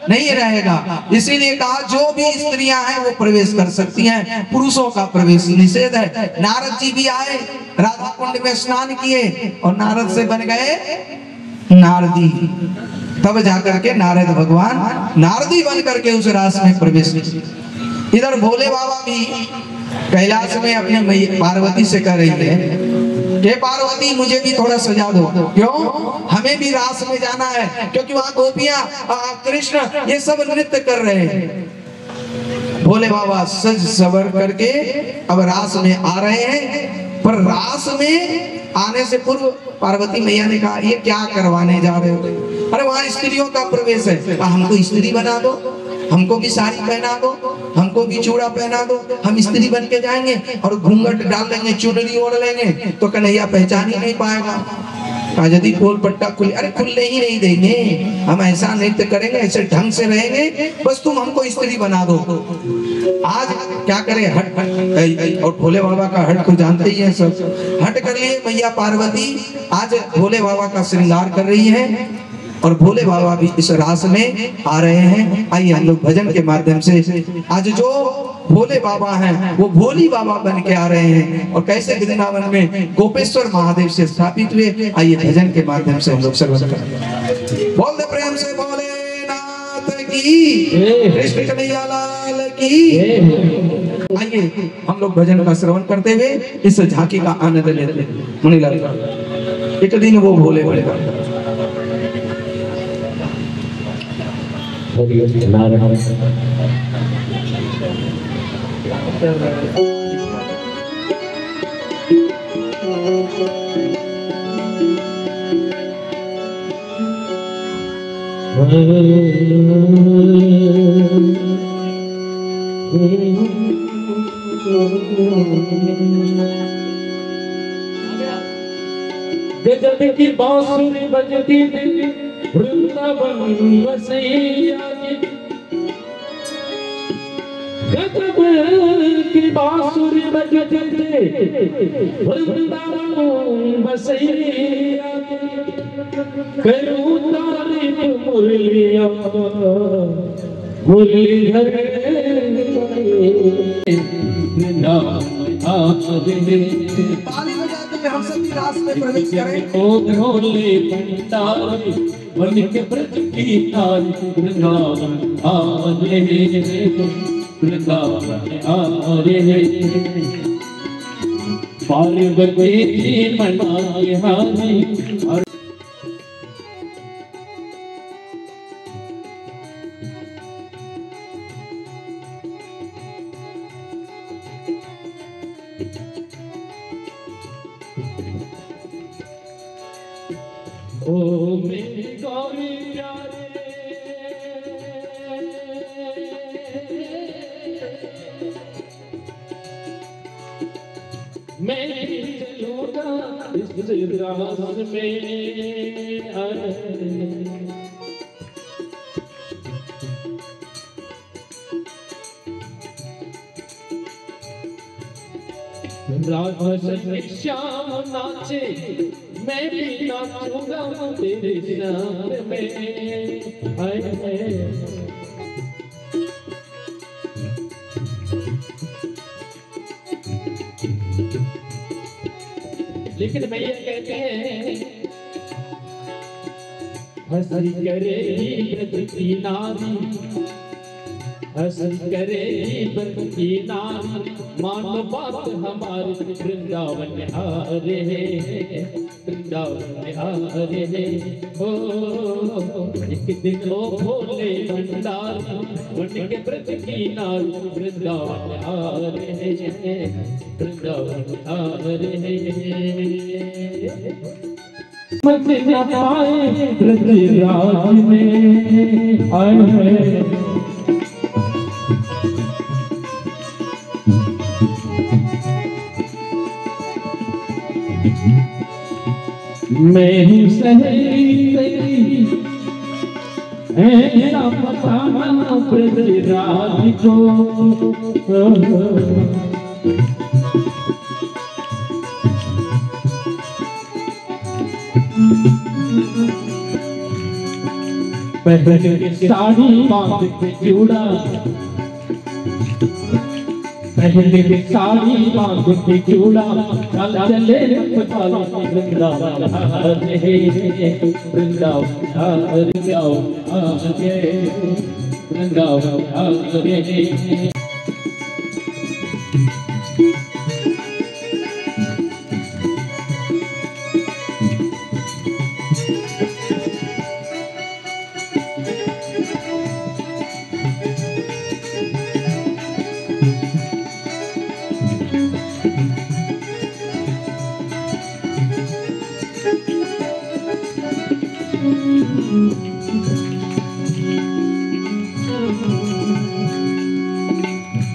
नहीं रहेगा। इसीलिए कहा जो भी स्त्रियां हैं वो प्रवेश कर सकती हैं, पुरुषों का प्रवेश निषेध है। नारद जी भी आए, राधा कुंड में स्नान किए और नारद से बन गए नारदी। तब जाकर के नारद भगवान नारदी बन करके उस रास में प्रवेश किए। इधर भोले बाबा भी कैलाश में अपने पार्वती से कह रही है कि पार्वती मुझे भी थोड़ा सजा दो। क्यों? हमें भी रास में जाना है, क्योंकि वहां गोपियां, कृष्ण ये सब नृत्य कर रहे हैं। भोले बाबा सज सवर करके अब रास में आ रहे हैं, पर रास में आने से पूर्व पार्वती मैया ने कहा ये क्या करवाने जा रहे हो? अरे वहां स्त्रियों का प्रवेश है, हमको स्त्री बना दो, हमको भी साड़ी पहना दो, हमको भी चूड़ा पहना दो, हम स्त्री बन के जाएंगे और घूंघट डाल लेंगे, चुनरी ओढ़ लेंगे तो कन्हैया पहचान ही नहीं पाएगा। यदि फूल पट्टा खुले, अरे खुलने ही नहीं देंगे, हम ऐसा नृत्य करेंगे, ऐसे ढंग से रहेंगे, बस तुम हमको स्त्री बना दो। आज क्या करें, हट हट। और भोले बाबा का हट को जानते ही है सब। हट कर लिए मैया पार्वती आज भोले बाबा का श्रृंगार कर रही है और भोले बाबा भी इस रास में आ रहे हैं। आइए हम लोग भजन के माध्यम से आज जो भोले बाबा हैं वो भोली बाबा बन के आ रहे हैं और कैसे वृंदावन में गोपेश्वर महादेव से स्थापित हुए। आइए भजन के माध्यम से हम लोग श्रवण करें। बोल दे प्रेम से भोलेनाथ की, कृष्ण कन्हैया लाल की। आइए हम लोग भजन का श्रवण करते हुए इस झांकी का आनंद लेते हैं। मुनीलाल एक दिन वो भोले बनेगा। नारायण गजब की बांसुरी बजती थी वृंदावन बसैया की, गजब की बांसुरी बजती थी वृंदावन बसैया की, करूं तारीफ मुरलिया मुरलीधर ताली बजाते हुए हम सभी रास में प्रवेश करें। ओ भोले भंडारी बन के ब्रज की तारी, वृंदावन आ रे वृंदावन आ रे, पार्वती जी मनाए हारी और ओ मेरी गौरी प्यारे, मैं चलूंगा इस रास में, राधा श्याम नाचे मैं भी नाचूंगा तेरे साथ में, हाय लेकिन मैं ये कहते हैं हंसी करेगी ब्रज की नारी, हंसी करेगी ब्रज की नारी, मान बात हमारी वृंदावन आ रे वृंदावन आ रे, हो एक दिन ओ भोले भंडारी बन के ब्रज की नारी, वृंदावन आ रे वृंदावन आ रे, मत न पाए ब्रज राज में आए, मैं हूँ सहेली तेरी ऐसा बताना ब्रज राज को, पहले साड़ी बांध के चूड़ा, पहले साड़ी बांध के चूड़ा, चल चले वृंदावन वृंदावन वृंदावन।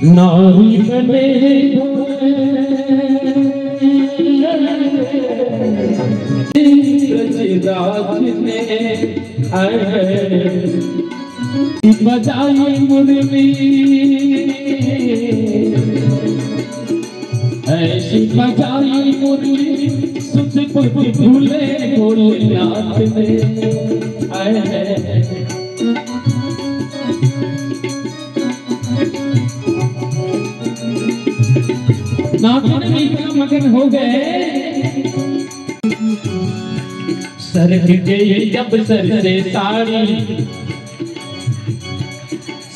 नारी बने राज में बजाई मुरली, ऐसी बजाई मुरली सुध भूले भोलेनाथ ने, नाचने में इतना मगन हो गए, सरक गई जब सर से साड़ी,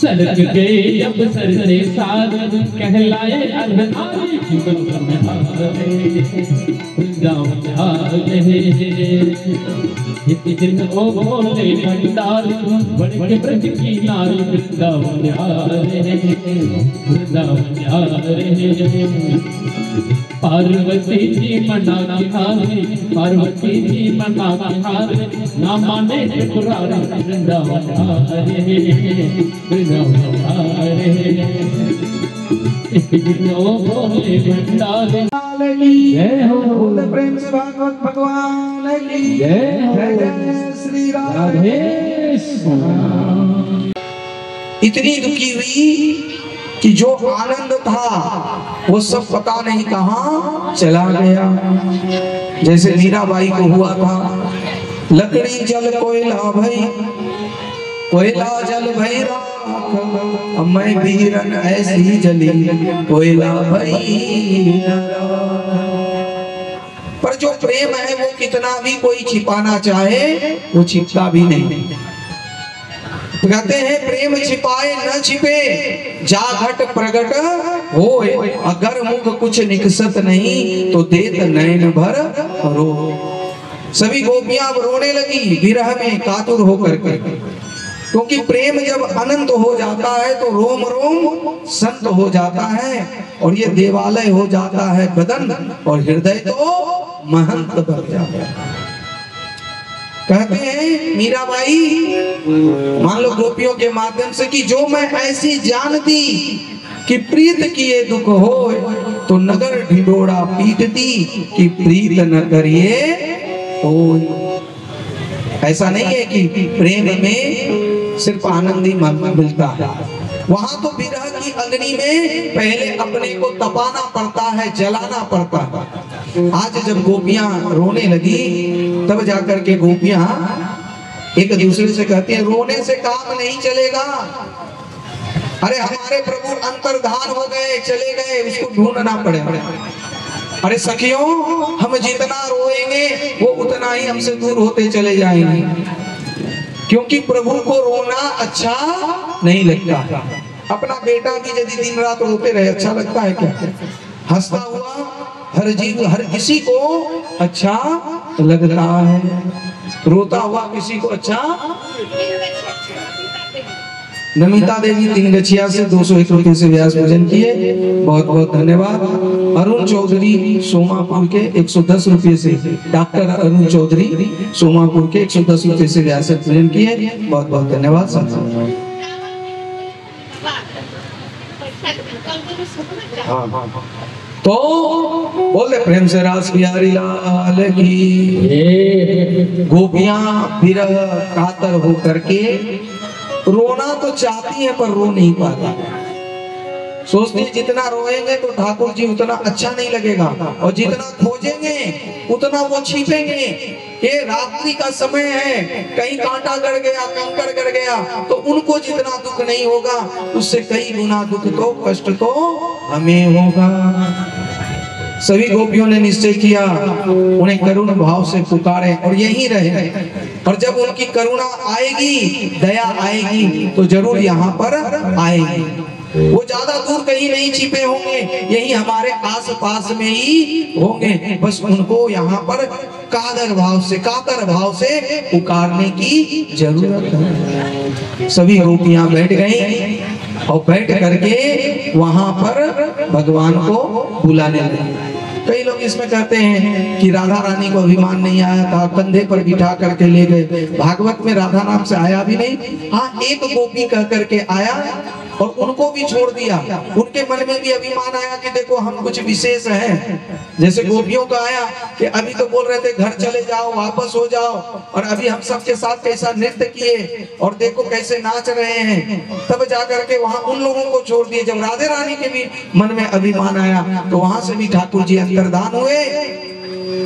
सरक गई जब सर से साड़ी, कहलाए अर्धनारी वृंदावन आ रहे, इतने दिन ओ भोले भंडारी बन के ब्रज की नारी, वृंदावन आ रहे वृंदावन आ रहे, पार्वती जी मना हारे, पार्वती जी मना हारे, ना माने त्रिपुरारी, वृंदावन आ रहे वृंदावन आ रहे। दिनों भोले भंडारी जय हो। बोले प्रेम से भागवत भगवान की जय हो। जय जय श्री राधे। राधे श्याम। इतनी दुखी हुई कि जो आनंद था वो सब पता नहीं कहाँ चला गया। जैसे मीराबाई को हुआ था, लकड़ी जल कोयला भई, कोयला जल भई राख, मैं बीरन ऐसी जली, कोयला भई राख। पर जो प्रेम है वो कितना भी कोई छिपाना चाहे वो छिपता भी नहीं। कहते हैं प्रेम छिपाए न छिपे, जाघट प्रगट होए, अगर मुख कुछ निकसत नहीं तो देत नैन भर रो। सभी गोपियां अब रोने लगी विरह में कातुर होकर के, क्योंकि प्रेम जब अनंत हो जाता है तो रोम रोम संत हो जाता है, और ये देवालय हो जाता है बदन, और हृदय तो महंत बन जाता है। कहते हैं मीराबाई, मान लो गोपियों के माध्यम से, कि जो मैं ऐसी जानती कि प्रीत किए दुख हो, तो नगर ढिंडोरा पीटती कि प्रीत न करिए ओय। ऐसा नहीं है कि प्रेम में सिर्फ आनंद ही मिलता है, वहां तो विरह की अग्नि में पहले अपने को तपाना पड़ता है, जलाना पड़ता है। आज जब गोपियां रोने लगी तब जाकर के गोपियां एक दूसरे से कहती हैं, रोने से काम नहीं चलेगा, अरे हमारे प्रभु अंतर्धान हो गए, चले गए, उसको ढूंढना पड़ेगा। अरे सखियों, हम जितना रोएंगे वो उतना ही हमसे दूर होते चले जाएंगे, क्योंकि प्रभु को रोना अच्छा नहीं लगता। अपना बेटा भी यदि दिन रात रोते रहे अच्छा लगता है क्या? हंसता हुआ हर जीव, हर किसी को अच्छा लगता है, रोता हुआ किसी को अच्छा। नमिता देवी 3 गछिया से 201 रुपये से व्यास भोजन किए, बहुत बहुत धन्यवाद। अरुण चौधरी सोमापुर के 110 रुपये से, डॉक्टर अरुण चौधरी सोमापुर के 110 रुपये से व्यास भोजन किए, बहुत बहुत धन्यवाद। तो बोले प्रेम से रास बिहारी लाल की। गोपियां विरह कातर होकर के रोना तो चाहती है पर रो नहीं पाती, सोचती है जितना रोएंगे तो ठाकुर जी उतना अच्छा नहीं लगेगा, और जितना खोजेंगे उतना वो छिपेंगे। ये रात्रि का समय है, कहीं कांटा गड़ गया, कंकड़ गड़ गया, तो उनको जितना दुख नहीं होगा उससे कई गुना दुख तो कष्ट तो हमें होगा। सभी गोपियों ने निश्चय किया उन्हें करुण भाव से पुकारे और यहीं रहे, और जब उनकी करुणा आएगी, दया आएगी तो जरूर यहाँ पर आएगी। वो ज्यादा दूर कहीं नहीं छिपे होंगे, यही हमारे आसपास में ही होंगे, बस उनको यहाँ पर कातर भाव से पुकारने की जरूरत है। सभी गोपियां बैठ गई और बैठ करके वहां पर भगवान को बुलाने लगे। कई लोग इसमें कहते हैं कि राधा रानी को अभिमान नहीं आया था, कंधे पर बिठा करके ले गए। भागवत में राधा नाम से आया भी नहीं। हाँ, एक गोपी कह करके आया और उनको भी छोड़ दिया। उनके मन में भी अभिमान आया कि देखो हम कुछ विशेष हैं। जैसे गोपियों का आया कि अभी तो बोल रहे थे घर चले जाओ, वापस हो जाओ, और अभी हम सबके साथ कैसा नृत्य किए और देखो कैसे नाच रहे हैं, तब जाकर के वहां उन लोगों को छोड़ दिए। जब राधे रानी के भी मन में अभिमान आया तो वहां से भी ठाकुर जी अंतर्धान हुए,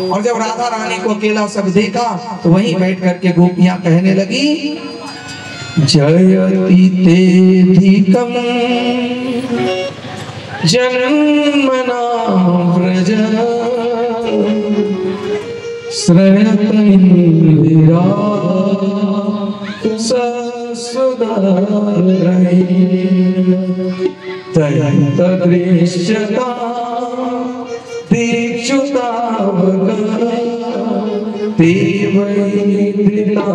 और जब राधा रानी को अकेला सब देखा तो वहीं बैठ करके गोपियां कहने लगी, जयति तेधिकं जन्मना व्रज श्रयत इंदिरा ससुदारहि तदृश्यता दीक्षुतावगा देवैत्रिता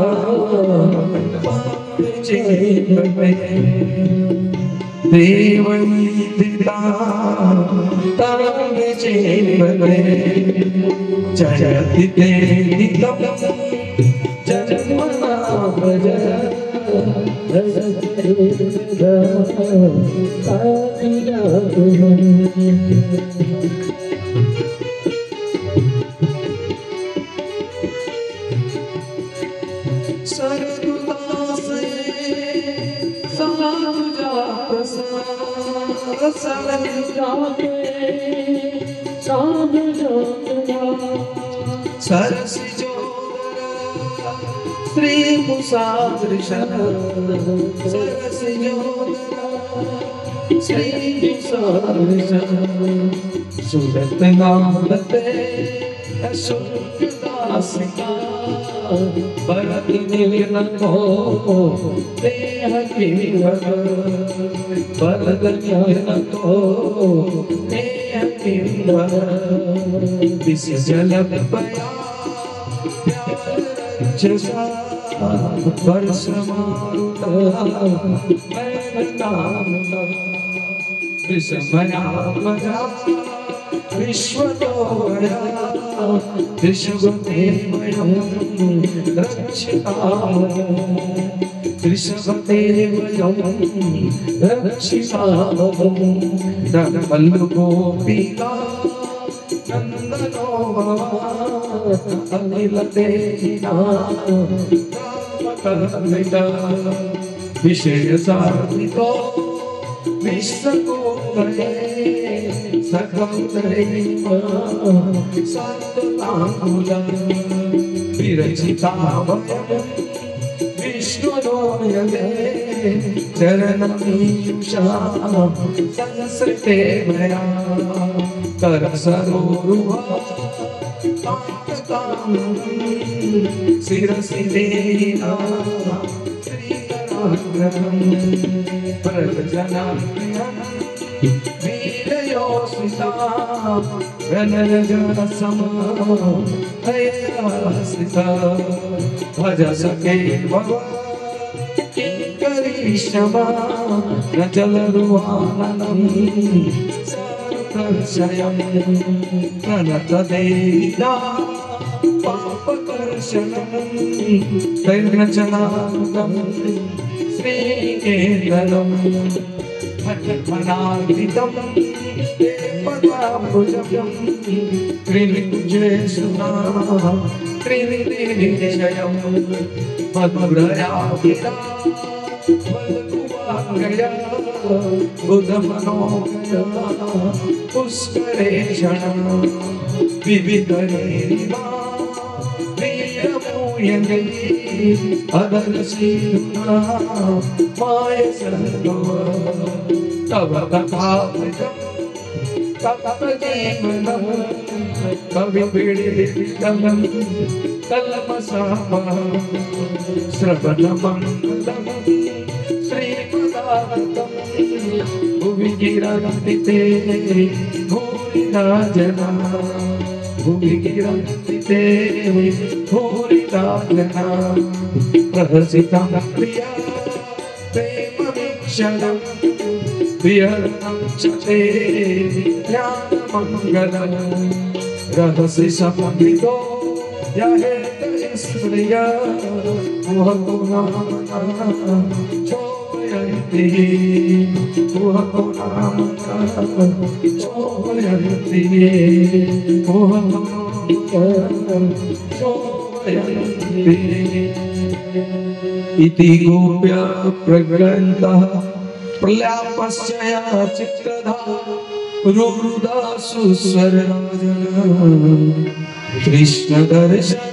देवैत्रिता तां चेपते जयति तेधिकं जन्मना व्रज Thank you. सरदुदासे सानुजा श्री मुसादृश श्री सुरत नामते अशुदासिका भरत निलिन को देह किंवर भरत निलिन को देह किंवर विष जलत पया जसा वर्ष मारुता विषमया मजा विश्वतोया ऋषभदेवयं रक्षितामः ऋषभदेवयं रक्षितामः वल्लभगोपिका नंदनो अनिल देना कलमिता विषय साधितो विश्व को गए सकलदेव संततांगुलं विरचितावयं विष्णुनोयते चरणमीयुषा संसृते मया करसरोरुहा शिरसि देना श्रीकराग्रहं प्रजनाप्रियं वीरयोषिता रणरजसमा हयसिता भज सके भवा किंकरीशमा न जलरुहाननं सर्वशयं प्रणतदेहिता पापकर्षणं दैर्घ्यजनार्दनं श्रीकेतनं भटमनार्दितं देवताभुजं त्रिभुजेशुना त्रिनिधिनिशयं मधुरया गिरा वल्लुवागया बुधमनोगया पुष्करेषणं विविधैरिवा वीरमूयते अदर्शिना मायसर्गो तव कथामृतं तत्त्वजीवनं कविपीडितं कल्मषापः श्रवणमङ्गलं श्रीपदार्थं भुवि गिरन्ति भूरिदा जना भुवि गिरन्ति भूरिदा जना प्रहसितं प्रिया प्रेमवीक्षणं प्रियं च ते ज्ञानमङ्गलं रहसि समन्वितो यहेत स्त्रिया मुहतो नामना चोयन्ति मुहतो नामना चोयन्ति मुहतो चोयन्ति इति गोप्या प्रग्रन्थः प्रलापस्या चित्रधा रुरुदासु स्वरराजन कृष्ण दर्शन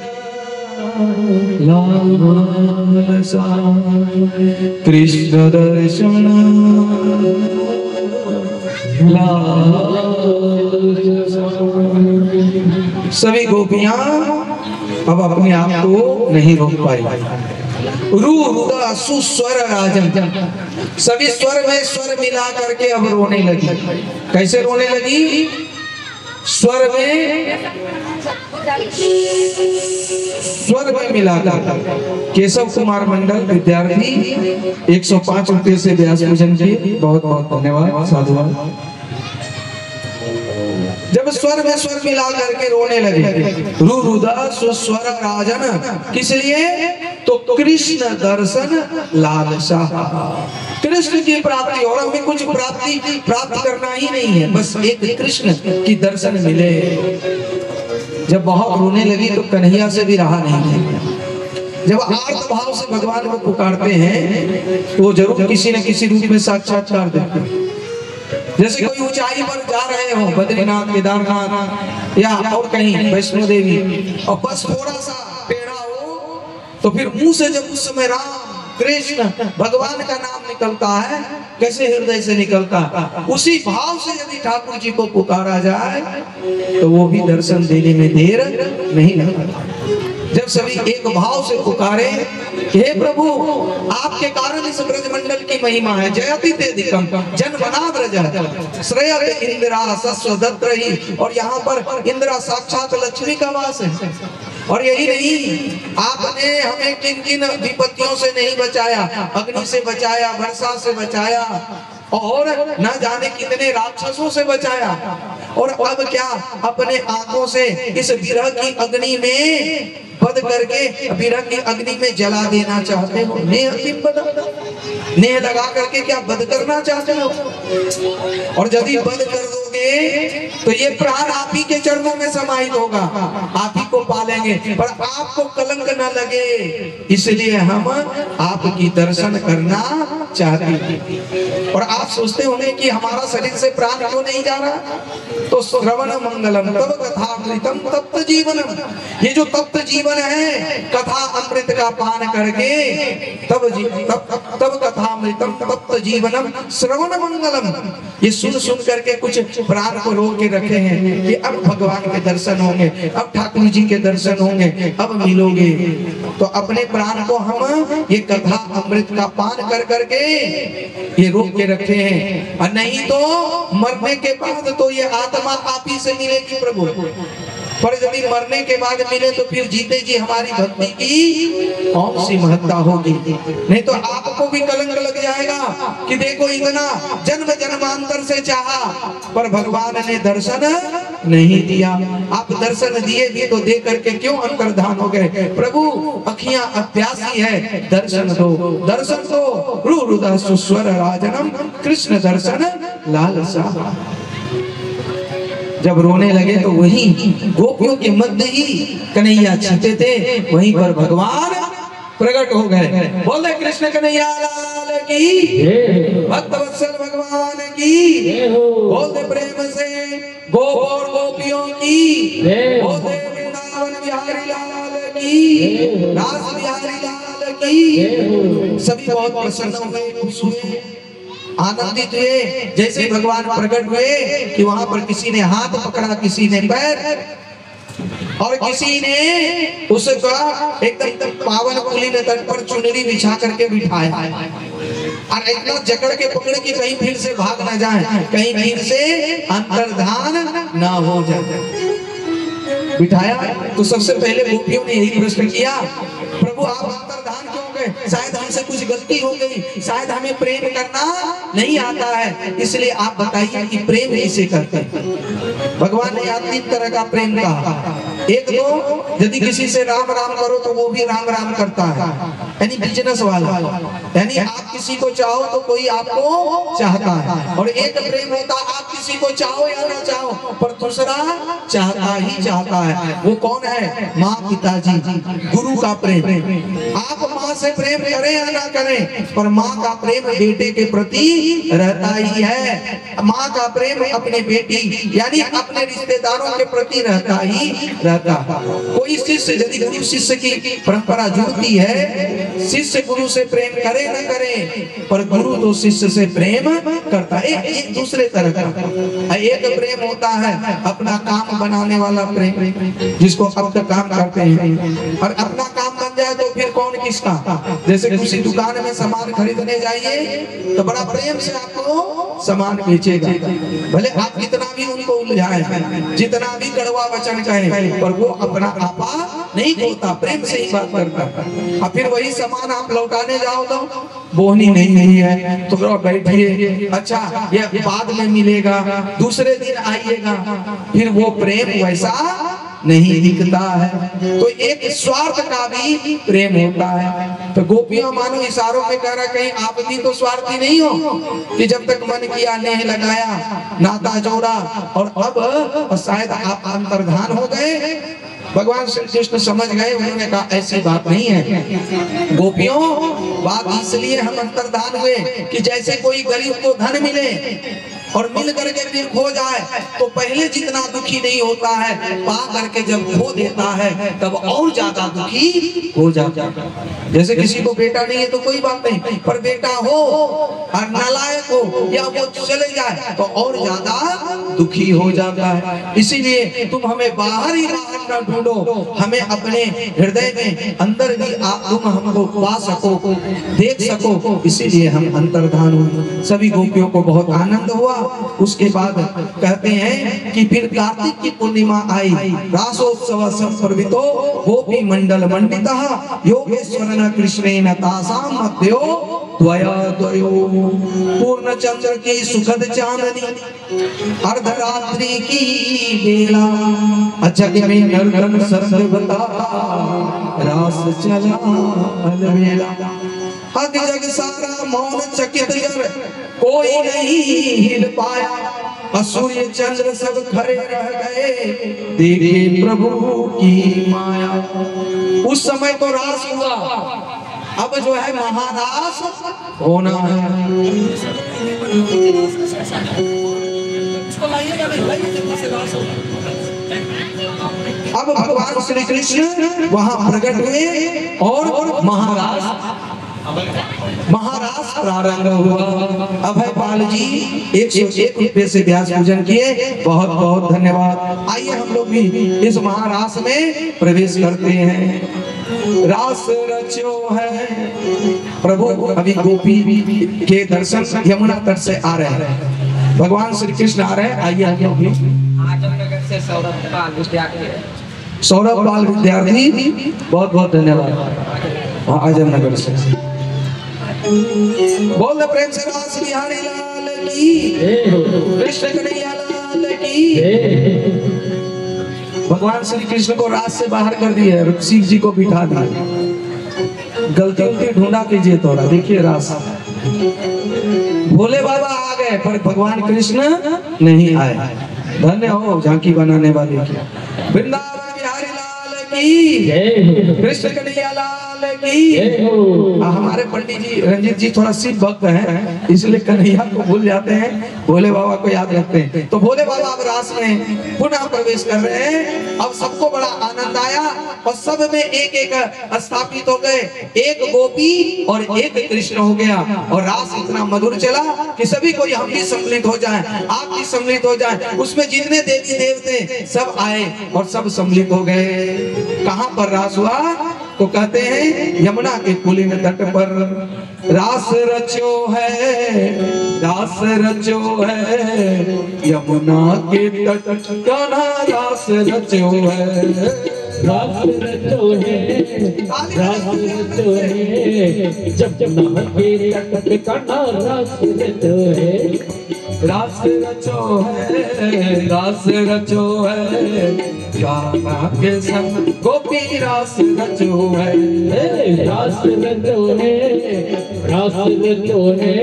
लालसा कृष्ण दर्शन सभी गोपियां अब अपने आप को नहीं रोक पाई। रुरुदा सुस्वर राजन, सभी स्वर में स्वर मिला करके अब रोने लगी। कैसे रोने लगी? स्वर में मिलाकर। केशव कुमार मंडल विद्यार्थी 105 रुपये से व्यास पूजन किए, बहुत बहुत धन्यवाद, साधुवाद। जब स्वर में स्वर मिला करके रोने लगे, रुरुदा सुस्वर राजन, किस लिए? तो कृष्ण दर्शन लालसा, कृष्ण की प्राप्ति। और हमें कुछ प्राप्त करना ही नहीं है, बस एक कृष्ण की दर्शन मिले। जब बहुत रोने लगी तो कन्हैया से भी रहा नहीं। जब आर्त भाव से भगवान को पुकारते हैं तो वो जरूर किसी न किसी रूप में साक्षात्कार देते हैं। जैसे कोई ऊंचाई पर जा रहे हो, बद्रीनाथ, केदारनाथ या और कहीं वैष्णो देवी, और बस थोड़ा सा टेढ़ा हो तो फिर मुंह से जब उस समय राम कृष्ण भगवान का नाम निकलता है, कैसे हृदय से निकलता, उसी भाव से यदि ठाकुर जी को पुकारा जाए तो वो भी दर्शन देने में देर नहीं लगता। जब सभी एक भाव से पुकारे कि हे प्रभु, आपके कारण इस ब्रजमंडल की महिमा है, जयति तेदिकम जन्मना ब्रज श्रेयत इंदिरा सस्वदत्रहि, और यहाँ पर इंदिरा साक्षात लक्ष्मी का वास है। और यही नहीं, आपने हमें किन किन विपत्तियों से नहीं बचाया, अग्नि से बचाया, वर्षा से बचाया, और न जाने कितने राक्षसों से बचाया, और अब क्या अपने आंखों से इस विरह की अग्नि में बद करके विरह की अग्नि में जला देना चाहते हो। नेह लगा करके क्या बद करना चाहते हो? और यदि बद कर दोगे तो ये प्राण आप ही के चरणों में समाहित होगा, आप ही को पालेंगे, पर आपको कलंक न लगे, इसलिए हम आपकी दर्शन करना चाहते हैं। और आप सोचते होंगे कि हमारा शरीर से प्राण क्यों नहीं जा रहा? तो श्रवण मंगलम तब कथामृतम तप्त जीवनम, ये जो तप्त जीवन है, कथा अमृत का पान करके तब कथामृतम तप्त जीवनम श्रवण मंगलम, ये सुन सुन करके कुछ प्राण को रोक के रखे हैं कि अब भगवान के दर्शन होंगे, अब ठाकुर जी के दर्शन होंगे, अब मिलोगे। तो अपने प्राण को हम ये कथा अमृत का पान कर करके ये रोक के रखे हैं, और नहीं तो मरने के बाद तो ये आत्मा आप ही से मिलेगी प्रभु। पर यदि मरने के बाद मिले तो फिर जीते जी हमारी भक्ति की कौन सी महत्ता होगी? नहीं तो आपको भी कलंक लग जाएगा कि देखो इतना जन्म जन्मांतर से चाहा पर भगवान ने दर्शन नहीं दिया। आप दर्शन दिए भी तो दे करके क्यों अंतर्धान हो गए? प्रभु अखियां अप्यासी है, दर्शन दो, दर्शन दो। रुरुदा सुस्वर राजनम कृष्ण दर्शन लालसा। जब रोने लगे तो वही गोपियों के मध्य ही कन्हैया छिपे थे, वहीं पर भगवान प्रकट हो गए। बोले कृष्ण कन्हैया लाल की, भक्त वत्सल भगवान की, बोलते प्रेम से गोप और गोपियों की, बोलते वृंदावन बिहारी लाल की, रास बिहारी लाल की। सभी बहुत प्रसन्न हुए, खुश हुए, आनंदित हुए। जैसे भगवान प्रकट हुए कि वहां पर किसी ने हाथ पकड़ा, किसी ने पैर, और किसी ने उसका एकदम पावन पुलिन तट पर चुनरी बिछा करके बिठाया, और इतना जकड़ के पकड़ के कहीं फिर से भाग न जाए, कहीं फिर से अंतर्धान न हो जाए, बिठाया। तो सबसे पहले गोपियों ने यही प्रश्न किया, प्रभु आप अंतर्धान क्यों गए? शायद हमसे कुछ गलती हो गई, शायद हमें प्रेम करना नहीं आता है, इसलिए आप बताइए कि प्रेम कैसे करते हैं? भगवान ने यहाँ 3 तरह का प्रेम कहा। एक तो यदि किसी से राम राम करो तो वो भी राम राम करता है, यानी बिजनेस वाला, यानी आप किसी को चाहो तो कोई आपको चाहता है। और एक प्रेम होता है आप किसी को चाहो या ना चाहो पर दूसरा चाहता ही चाहता है। वो कौन है? माँ पिताजी, गुरु का प्रेम। आप माँ से प्रेम करें या ना करें, पर माँ का प्रेम बेटे के प्रति रहता ही है। माँ का प्रेम अपने बेटी यानी अपने रिश्तेदारों के प्रति रहता ही रहता। कोई शिष्य यदि गुरु शिष्य की परंपरा जुड़ती है, शिष्य गुरु से प्रेम करे न करे, पर गुरु तो शिष्य से प्रेम करता है। एक दूसरे तरह का एक प्रेम होता है अपना काम बनाने वाला प्रेम, जिसको अब तक काम करते हैं, और अपना काम बन जाए तो फिर कौन किसका। जैसे किसी दुकान में सामान खरीदने जाइए तो बड़ा प्रेम से आपको सामान बेचेगा, भले आप कितना भी उनको उलझाए, जितना भी कड़वा वचन कहे, पर वो अपना आपा नहीं खोता, प्रेम से ही बात करता। और फिर वही सामान आप लौटाने जाओ तो बोहनी नहीं है तो बैठिए, अच्छा ये बाद में मिलेगा, दूसरे दिन आइएगा, फिर वो प्रेम वैसा नहीं दिखता है। तो एक स्वार्थ का भी प्रेम होता है। तो गोपियां मानो इशारों में कह रहा, कहीं आप भी तो स्वार्थी नहीं हो कि जब तक मन किया नेह लगाया, नाता जोड़ा, और अब शायद आप अंतर्धान हो गए, भगवान श्री कृष्ण समझ गए, उन्होंने कहा ऐसी बात नहीं है गोपियों, बात इसलिए हम अंतर्धान हुए कि जैसे कोई गरीब को धन मिले और मिल करके फिर खो जाए तो पहले जितना दुखी नहीं होता है, पा करके जब खो देता है तब और ज्यादा दुखी हो जाता है। जैसे किसी को बेटा नहीं है तो कोई बात नहीं, पर बेटा हो और नालायक हो या वो चले जाए तो और ज्यादा दुखी हो जाता है। इसीलिए तुम हमें बाहर ही बाहर न ढूंढो, हमें अपने हृदय में अंदर भी तुम हमको पा सको, देख सको, इसीलिए हम अंतर्धान हुए। सभी गोपियों को बहुत आनंद हुआ। उसके बाद कहते हैं कि फिर कार्तिक की पूर्णिमा आई, रासोत्सव संपर्वितो गोपी मंडल मंडितः योगेश्वरन कृष्णेन तासाम मध्यो द्वया द्वयो। पूर्ण चंद्र की सुखद चांदनी अर्धरात्रि की बेला, अजग में नर्तन सर्वदा रास चला अलबेला। हक जग सारा मौन चकित जर कोई नहीं हिल पाया, असूर्य चंद्र सब खड़े रह गए देखे प्रभु की माया। उस समय तो रास हुआ, अब जो है महारास होना है। अब भगवान श्री कृष्ण वहां प्रकट हुए और महारास प्रारंभ हुआ। अभय पाल जी 101 रुपए से व्यास पूजन किए, बहुत बहुत धन्यवाद। आइए हम लोग भी इस महारास में प्रवेश करते हैं। रास रचो है प्रभु, अभी गोपी के दर्शन यमुना तट से आ रहे हैं, भगवान श्री कृष्ण आ रहे हैं। आइए हम लोग भी। आजमनगर से सौरभ पाल विद्यार्थी, बहुत बहुत धन्यवाद। आजमनगर से बोल दे प्रेम से रास बिहारी लाल की, कृष्ण कन्हैया लाल की। भगवान श्री कृष्ण को रास से बाहर कर दिया, शिव जी को बिठा दिया। गलती उनकी ढूंढा कीजिए थोड़ा, देखिए रास भोले बाबा आ गए पर भगवान कृष्ण नहीं आए। धन्य हो झांकी बनाने वाले की। वृंदावन बिहारी लाल की, कृष्ण कन्हैया लाल की। हमारे पंडित जी रंजीत जी थोड़ा शिव भक्त हैं, इसलिए कन्हैया को भूल जाते हैं, भोले बाबा को याद रखते हैं। तो भोले बाबा अब रास में पुनः प्रवेश कर रहे हैं। अब सबको बड़ा आनंद आया और सब में एक एक स्थापित हो गए, एक गोपी और एक कृष्ण हो गया। और रास इतना मधुर चला कि सभी को हम भी सम्मिलित हो जाए, आप भी सम्मिलित हो जाए। उसमें जितने देवी देवते सब आए और सब सम्मिलित हो गए। कहाँ पर रास हुआ तो कहते हैं यमुना के पुलिन तट पर रास रचो है, रास रचो है यमुना के तट कान्हा रास रचो है, रास रचो है, रास रचो है, जब यमुना के तट पे कान्हा रास रचो है। रास रचो है, रास रचो है, कान्हा के संग गोपी रास रचो है। रास रचो है, रास रचो है,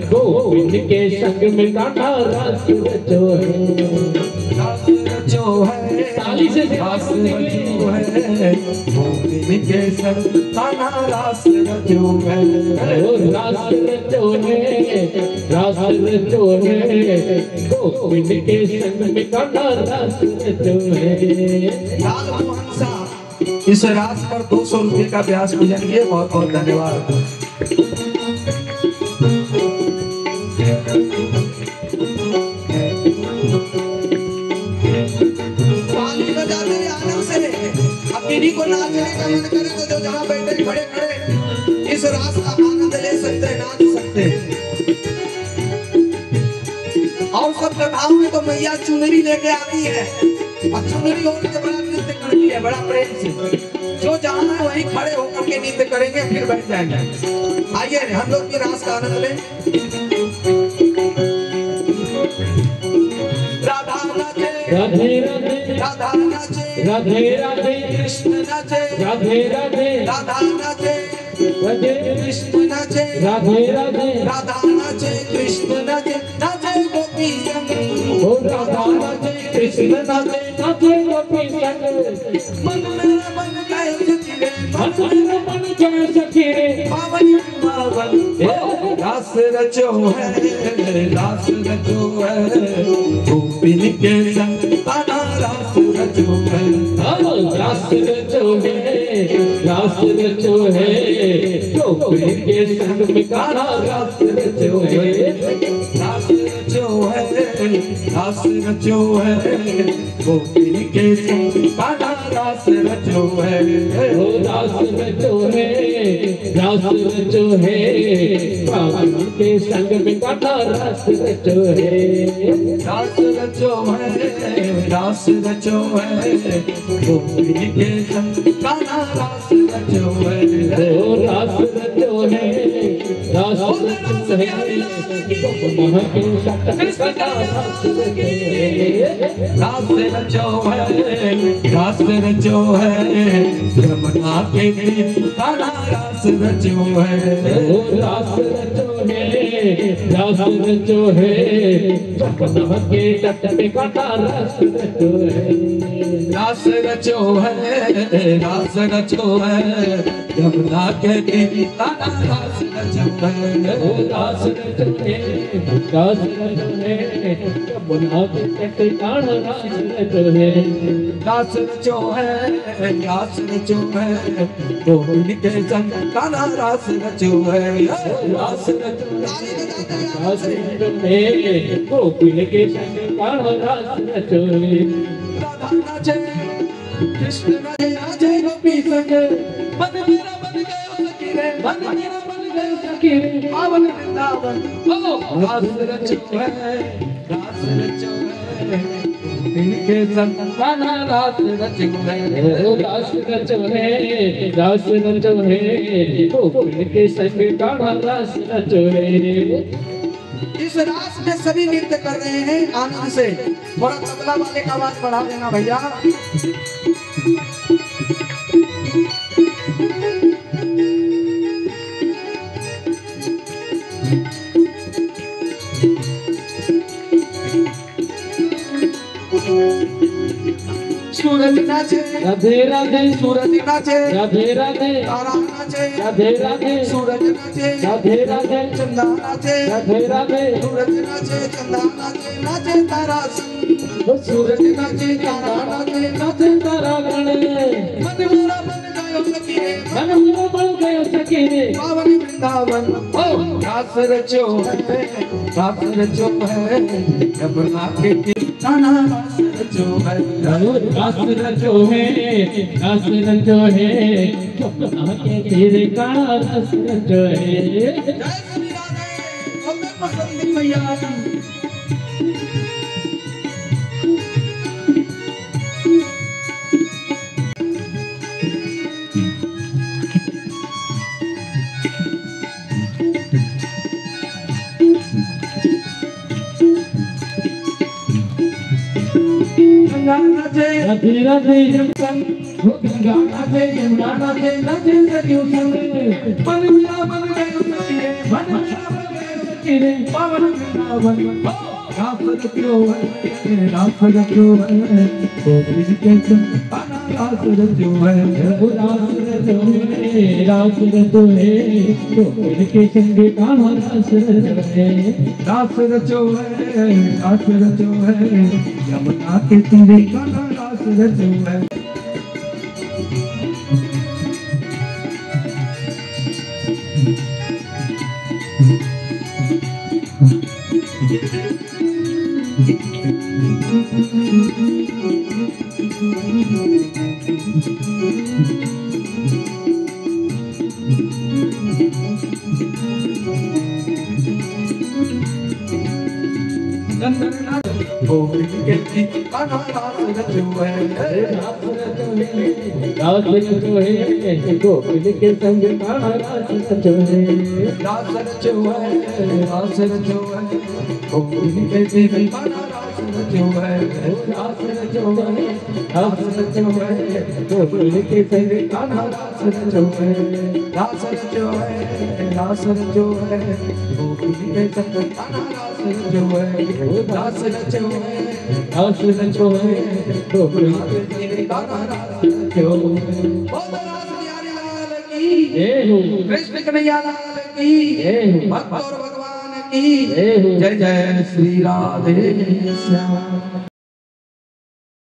गोविंद के संग में कान्हा रास रचो है। रास रचो है, ताली से रास रचो है, गोविंद के संग कान्हा रास रचो है। रास रचो है, रास रचो है, गोविंद के संग में कान्हा रास रचो है। लाल मोहन साहब इस रास पर 200 रुपए का व्यास पूजन किए, बहुत बहुत धन्यवाद। ताली बजाते हुए आनंद से, अब किन्हीं को नाचने का मन करे तो जो जहाँ बैठे खड़े खड़े इस रास का आनंद ले सकते हैं, नाच सकते हैं। और सब कथाओं में तो मैया चुनरी लेके आती है और चुनरी ओढ़ के बड़ा नृत्य करती है, बड़ा प्रेम से। जो जहाँ है वहीं खड़े होकर के नृत्य करेंगे, फिर बैठ जाएंगे। आइए हम लोग भी रास का आनंद लें। राधा नाचे, राधे राधे, राधा नाचे, राधे राधे, कृष्ण नाचे, राधे राधे, राधा नाचे, राधे कृष्ण नाचे, राधे राधे, राधा नाचे, कृष्ण नाचे, नाचे गोपी संग, राधा नाचे, कृष्ण नाचे, नाचे गोपी संग मन मेरा बन गए सखी रे, मन मेरा बन गए सखी रे पावन पावन रास रचो है, रास रचो है, गोपिन के संग ताना रास रचो है, रास रचो है, रास रचो है, गोपिन के संग में गाना रास रचो है, रास रचो है, रास रचो है, गोपिन के संग ताना रास रचो है, रास रचो है, रास रचो है, पावन के संग में गाना रास रचो है, रास रचो है, रास रचो है, गोपिन के संग ताना रास रचो है, रास रचो है, रास रचो है, रास रचो है, रास रचो है, यमुना के ताना रास रचो है, रास रचो है, रास रचो है, यमुना के तट पे गाना रास रचो है, रास रचो है, रास रचो है, यमुना के ताना रास रचो है, रास रचो है, रास रचो है, यमुना के तट पे गाना रास रचो है, रास रचो है, रास रचो है, गोपिन के संग ताना रास रचो है, रास रचो रास रचो है, गोपिन के संग गाना रास रचो है, राधा नाचे, कृष्ण नाचे, नाचे गोपी संग, मन मेरा बन गयो सखी रे, मन मेरा बन गयो सखी रे, पावन वृंदावन, रास रचो है, रास रचो है, इनके संग ताना रास रचो है, रास रचो है, रास रचो है, गोपिन के संग गाना रास रचो है। इस रास में सभी नृत्य कर रहे हैं आनंद से। थोड़ा तबला वाले का आवाज बढ़ा देना भैया। सूरज नाचे, राधे राधे, सूरज नाचे, राधे राधे, तारा नाचे, राधे राधे, सूरज नाचे, राधे राधे, चंदा नाचे, राधे राधे, सूरज नाचे, चंदा नाचे, नाचे तारा संग, सूरज नाचे, तारा नाचे, नाचे तारा गण, मन मेरा बन गयो सखी रे, मन मेरा बन गयो सखी रे, पावन वृंदावन, रास रचो है, रास रचो है, यमुना के ताना रास रचो है, रास रचो है, रास रचो है, यमुना के तेरे गाना रास रचो है। जय श्री राधे, हमें पसंद मैया की। गंगा नाचे, राधे राधे, गंगा नाचे, यमुना नाचे, नाचे सखियों संग, मन मेरा बन गयो सखी रे, मन मेरा बन गयो सखी रे, पावन वृंदावन, रास रचो है, रास रचो है, गोपिन के संग ताना रास रचो है, रास रचो है, रास रचो है, गोपिन के संग गाना रास रचो है, रास रचो है, रास रचो है, यमुना के तीरे गाना रास रचो है। गोपिन के तीरे गाना रास रचो है, रास रचो है, रास रचो है, गोपिन के संग गाना रास रचो है, रास रचो है, रास रचो है, गोपिन के तीरे गाना रास रास रचो है, रास रचो है, रास रचो है, गोकुल के संग कान्हा रास रचो है, रास रचो है, रास रचो है, गोकुल के संग कान्हा रास रचो है, रास रचो है, रास रचो है, गोकुल के संग कान्हा रास रचो है। बोल रास बिहारी लाल की, जय हो, कृष्ण कन्हैया लाल की, जय हो, भक्त और भगवान की जय हो। जय जय श्री राधे श्याम।